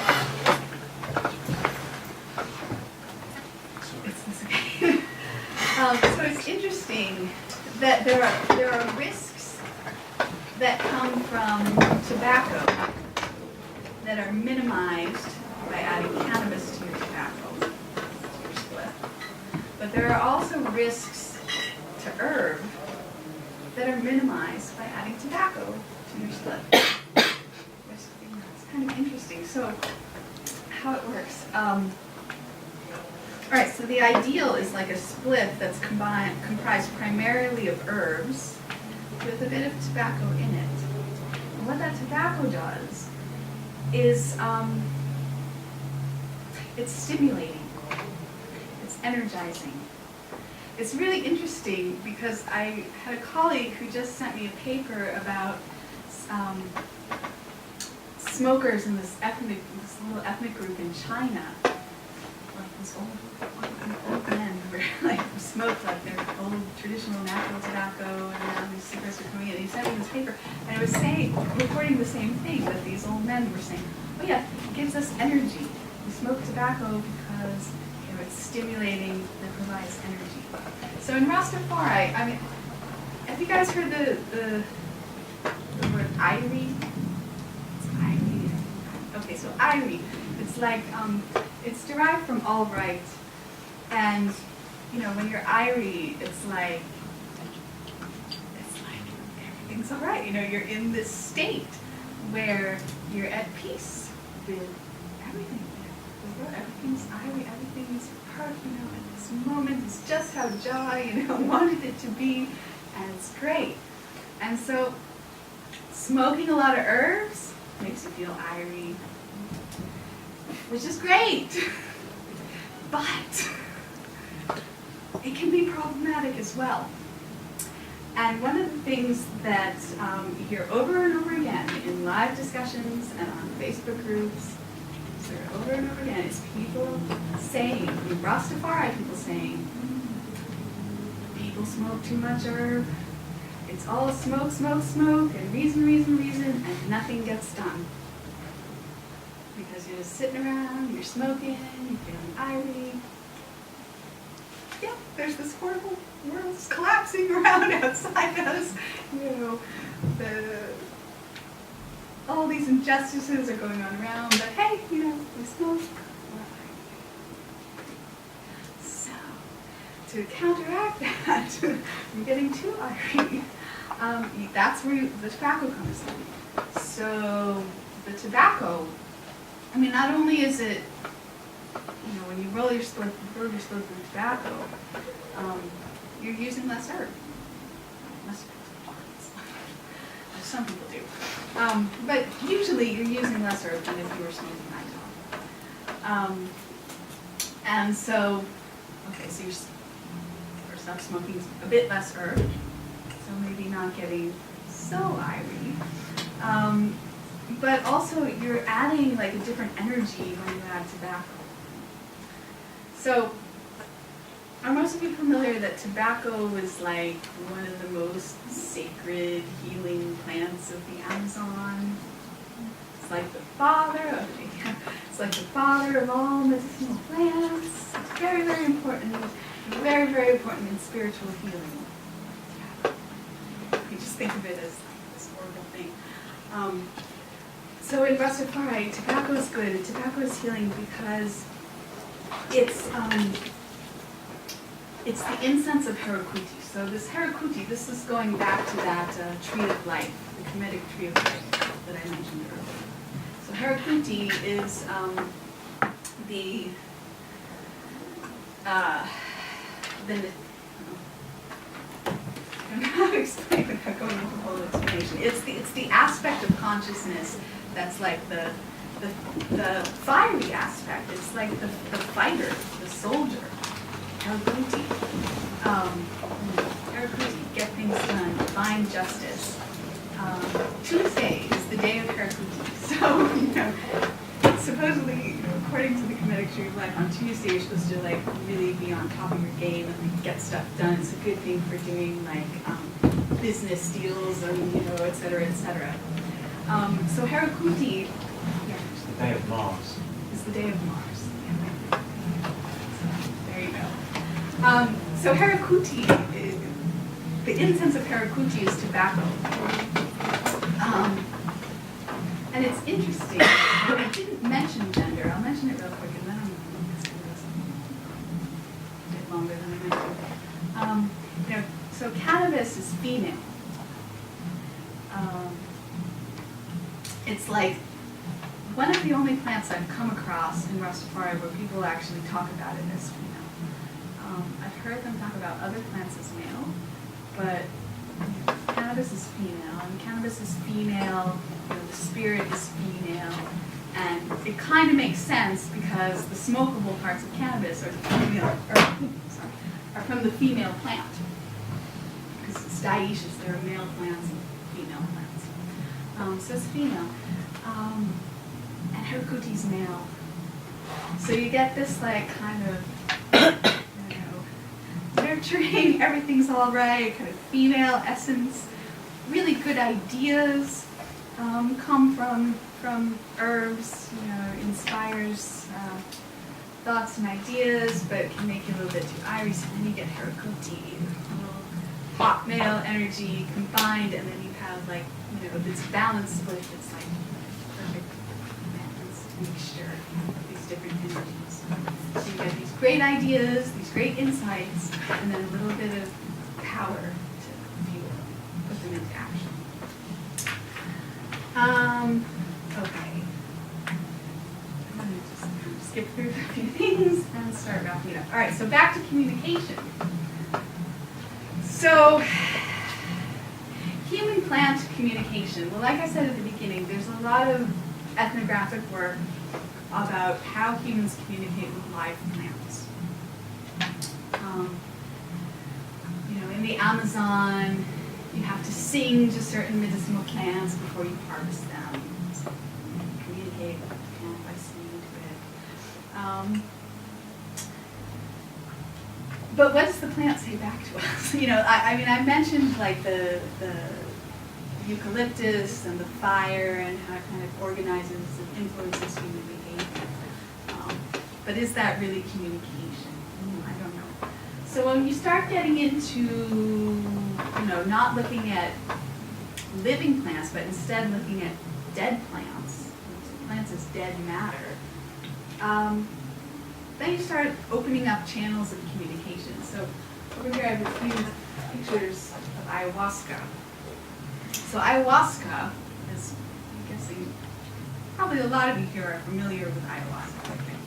it's interesting that there are risks that come from tobacco that are minimized by adding cannabis to your tobacco, to your split. But there are also risks to herb that are minimized by adding tobacco to your split. Which is kind of interesting. So, how it works. All right, so the ideal is like a split that's comprised primarily of herbs with a bit of tobacco in it. And what that tobacco does is it's stimulating, it's energizing. It's really interesting because I had a colleague who just sent me a paper about smokers in this little ethnic group in China. Like these old men who were like smoked like their old traditional natural tobacco, and now these cigarettes are coming in. He sent me this paper, and it was reporting the same thing, that these old men were saying, oh yeah, it gives us energy. We smoke tobacco because it's stimulating, that provides energy. So in Rastafari, I mean, have you guys heard the word Irie? It's Irie. Okay, so Irie, it's like, it's derived from all right, and when you're Irie, it's like everything's all right. You're in this state where you're at peace with everything. Everything's Irie, everything's perfect. At this moment, it's just how Jai, wanted it to be, and it's great. And so, smoking a lot of herbs makes you feel Irie, which is great, but it can be problematic as well. And one of the things that you hear over and over again in live discussions and on Facebook groups, over and over again, is people saying, Rastafari people saying, people smoke too much herb, it's all smoke, smoke, smoke, and reason, and nothing gets done. Because you're just sitting around, you're smoking, you're feeling Irie. Yeah, there's this horrible world's collapsing around outside us. All these injustices are going on around, but hey, we smoke. So, to counteract that, from getting too Irie, that's where the tobacco comes in. So, the tobacco, not only is it, when you roll your split with tobacco, you're using less herb. Some people do. But usually you're using less herb than if you were smoking high top. And so, so you're first off smoking a bit less herb, so maybe not getting so Irie. But also you're adding like a different energy when you add tobacco. So, are most of you familiar that tobacco is like one of the most sacred healing plants of the Amazon? It's like the father of all medicinal plants. It's very, very important. Very, very important in spiritual healing. You just think of it as like this horrible thing. So in Rastafari, tobacco is good, and tobacco is healing because it's the incense of Harakuti. So this Harakuti, this is going back to that tree of life, the Kemetic tree of life that I mentioned earlier. So Harakuti is don't know how to explain without going into full explanation. It's the aspect of consciousness that's like the fiery aspect. It's like the fighter, the soldier. Herakuti. Herakuti, get things done, find justice. Tuesday is the day of Herakuti. So, supposedly, according to the Kemetic tree of life, on Tuesday you're supposed to like really be on top of your game and like, get stuff done. It's a good thing for doing like business deals and et cetera, et cetera. So Herakuti It's the day of Mars. is the day of Mars. Yeah. So, there you go. So Herakuti, the incense of Herakuti is tobacco. And it's interesting. I didn't mention gender. I'll mention it real quick, and then I'm going to this a bit longer than I mentioned. So cannabis is female. It's like one of the only plants I've come across in Rastafari where people actually talk about it as female. I've heard them talk about other plants as male, but cannabis is female, and cannabis is female, the spirit is female, and it kind of makes sense because the smokable parts of cannabis are from the female plant. Because it's dioecious, there are male plants and female plants. So it's female. And Herakuti's male. So you get this like kind of nurturing, everything's all right, kind of female essence. Really good ideas come from herbs, inspires thoughts and ideas, but can make you a little bit too irie. So then you get Herakuti, a little hot male energy combined, and then you have like, this balance with this like perfect balance mixture of these different energies. So you get these great ideas, these great insights, and then a little bit of power to fuel, put them into action. Okay. I'm going to just kind of skip through a few things and start wrapping it up. All right, so back to communication. So, human-plant communication. Well, like I said at the beginning, there's a lot of ethnographic work about how humans communicate with live plants. In the Amazon, you have to sing to certain medicinal plants before you harvest them. So you communicate with the plant by singing to it. But what does the plant say back to us? I mentioned like the eucalyptus and the fire and how it kind of organizes and influences human behavior. But is that really communication? I don't know. So when you start getting into, not looking at living plants, but instead looking at dead plants as dead matter, then you start opening up channels of communication. So over here I have a few pictures of ayahuasca. So ayahuasca, as I'm guessing, probably a lot of you here are familiar with ayahuasca, I think.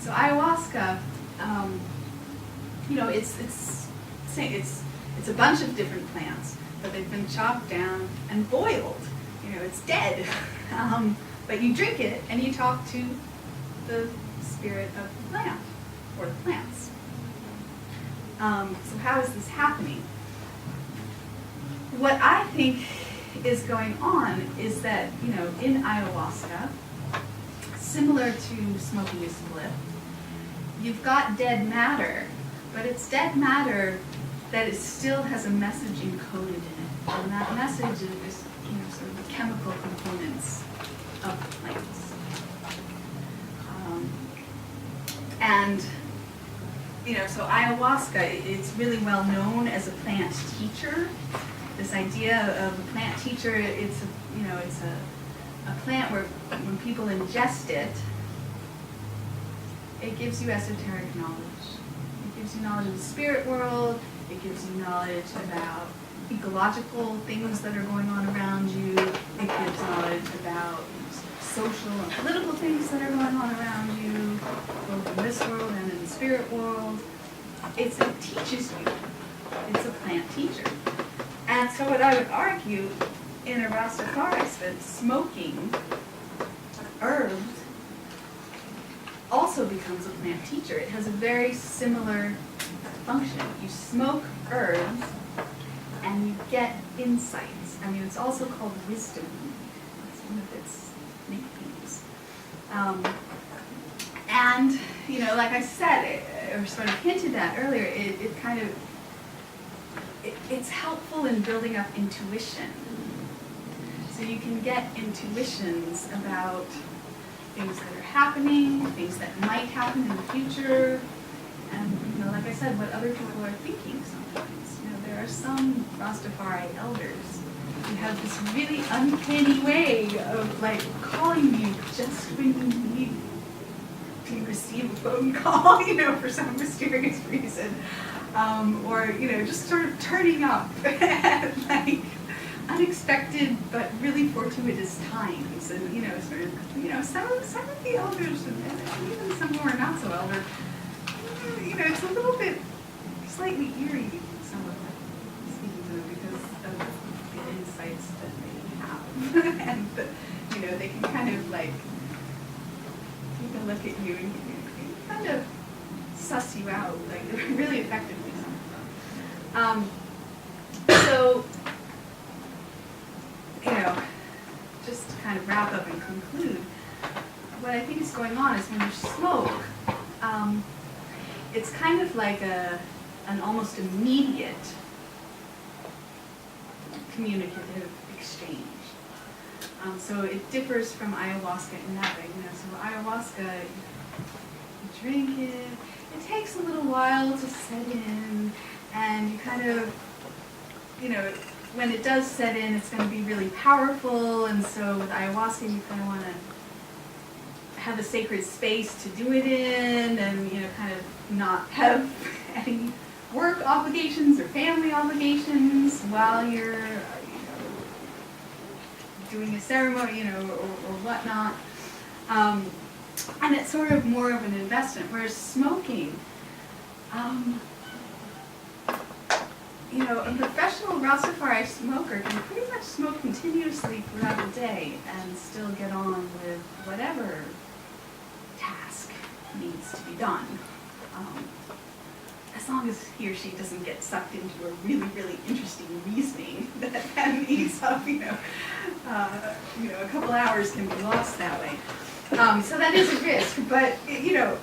So ayahuasca, it's a bunch of different plants, but they've been chopped down and boiled. It's dead. But you drink it and you talk to the spirit of the plant, or the plants. So how is this happening? What I think is going on is that, in ayahuasca, similar to smoking a spliff, you've got dead matter, but it's dead matter that still has a message encoded in it. And that message is, sort of the chemical components of the plants. So ayahuasca, it's really well known as a plant teacher. This idea of a plant teacher, it's a plant where when people ingest it, it gives you esoteric knowledge. It gives you knowledge of the spirit world. It gives you knowledge about ecological things that are going on around you. It gives knowledge about social and political things that are going on around you, both in this world and in the spirit world. It teaches you. It's a plant teacher. And so what I would argue in a Rastafari sense, smoking herbs also becomes a plant teacher. It has a very similar function. You smoke herbs and you get insights. I mean, it's also called wisdom. That's one of its nicknames. And, you know, like I said, or sort of hinted at earlier, it kind of, it's helpful in building up intuition. So you can get intuitions about things that are happening, things that might happen in the future, and, you know, like I said, what other people are thinking sometimes. You know, there are some Rastafari elders who have this really uncanny way of, like, calling you just when you need to receive a phone call, you know, for some mysterious reason. Or, you know, just sort of turning up at, like, unexpected but really fortuitous times. And, you know, sort of, you know, some of the elders, and even some who are not so elder, you know, it's a little bit slightly eerie, some of them, speaking to them, because of the insights that they have. And, you know, they can kind of, like, take a look at you and kind of suss you out, like, really effectively, some of them. So, you know, just to kind of wrap up and conclude, what I think is going on is when you smoke, it's kind of like an almost immediate communicative exchange. So it differs from ayahuasca in that way. You know, so ayahuasca, you drink it, it takes a little while to set in, and you kind of, you know, when it does set in, it's going to be really powerful, and so with ayahuasca, you kind of want to have a sacred space to do it in, and, you know, kind of not have any work obligations or family obligations while you're, you know, doing a ceremony, you know, or whatnot. And it's sort of more of an investment, whereas smoking, you know, a professional Rastafari smoker can pretty much smoke continuously throughout the day and still get on with whatever task needs to be done. As long as he or she doesn't get sucked into a really, really interesting reasoning that then eats up, you know, a couple hours can be lost that way. So that is a risk, but, you know,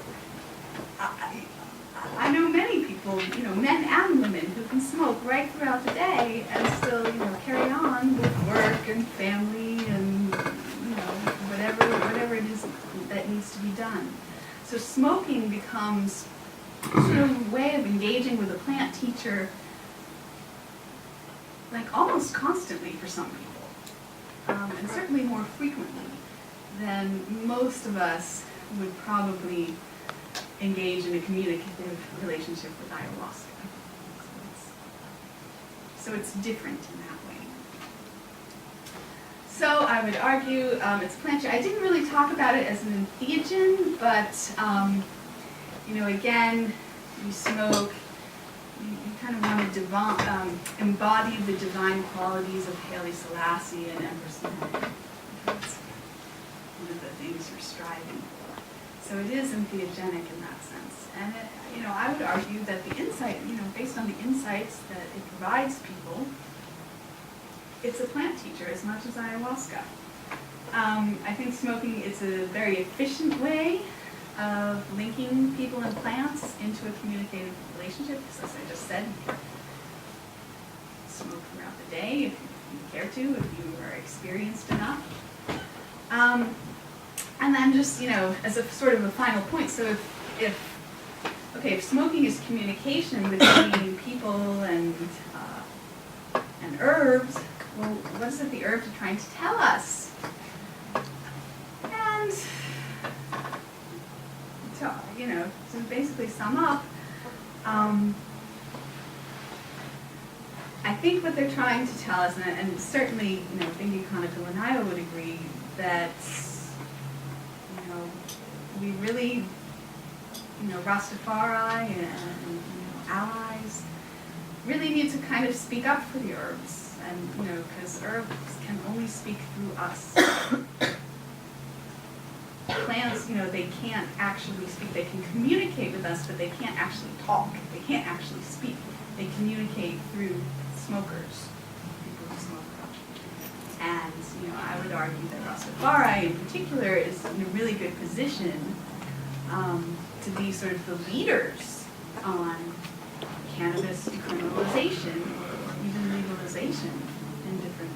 I know many people, you know, men and women, who can smoke right throughout the day and still, you know, carry on with work and family and, you know, whatever it is that needs to be done. So smoking becomes sort of a way of engaging with a plant teacher, like almost constantly for some people, and certainly more frequently than most of us would probably engage in a communicative relationship with ayahuasca. So it's different in that way. So I would argue it's plant. I didn't really talk about it as an entheogen, but you know, again, you smoke, you kind of want to embody the divine qualities of Haile Selassie and Empress Mary. That's one of the things you're striving for. So it is entheogenic in that sense. And it, you know, I would argue that the insight, you know, based on the insights that it provides people, it's a plant teacher as much as ayahuasca. I think smoking is a very efficient way of linking people and plants into a communicative relationship, because as I just said, you can smoke throughout the day if you care to, if you are experienced enough. And then just, you know, as a sort of a final point, so if smoking is communication between people and herbs, well, what is it the herbs are trying to tell us? And to, you know, to basically sum up, I think what they're trying to tell us, and certainly, you know, Bingi Conical and I would agree that, you know, we really, you know, Rastafari and you know, allies, really need to kind of speak up for the herbs, and because herbs can only speak through us. Plants, they can't actually speak. They can communicate with us, but they can't actually talk. They can't actually speak. They communicate through smokers, people who smoke. And I would argue that Rastafari in particular is in a really good position to be sort of the leaders on cannabis decriminalization, or even legalization in different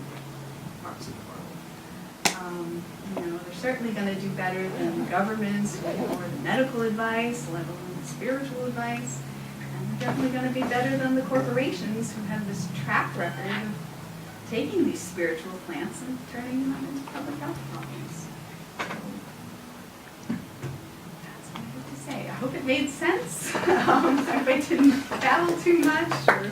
parts of the world. They're certainly going to do better than governments who give more the medical advice, let alone the spiritual advice. And they're definitely going to be better than the corporations who have this track record of taking these spiritual plants and turning them into public health problems. That's what I have to say. I hope it made sense. I hope I didn't babble too much or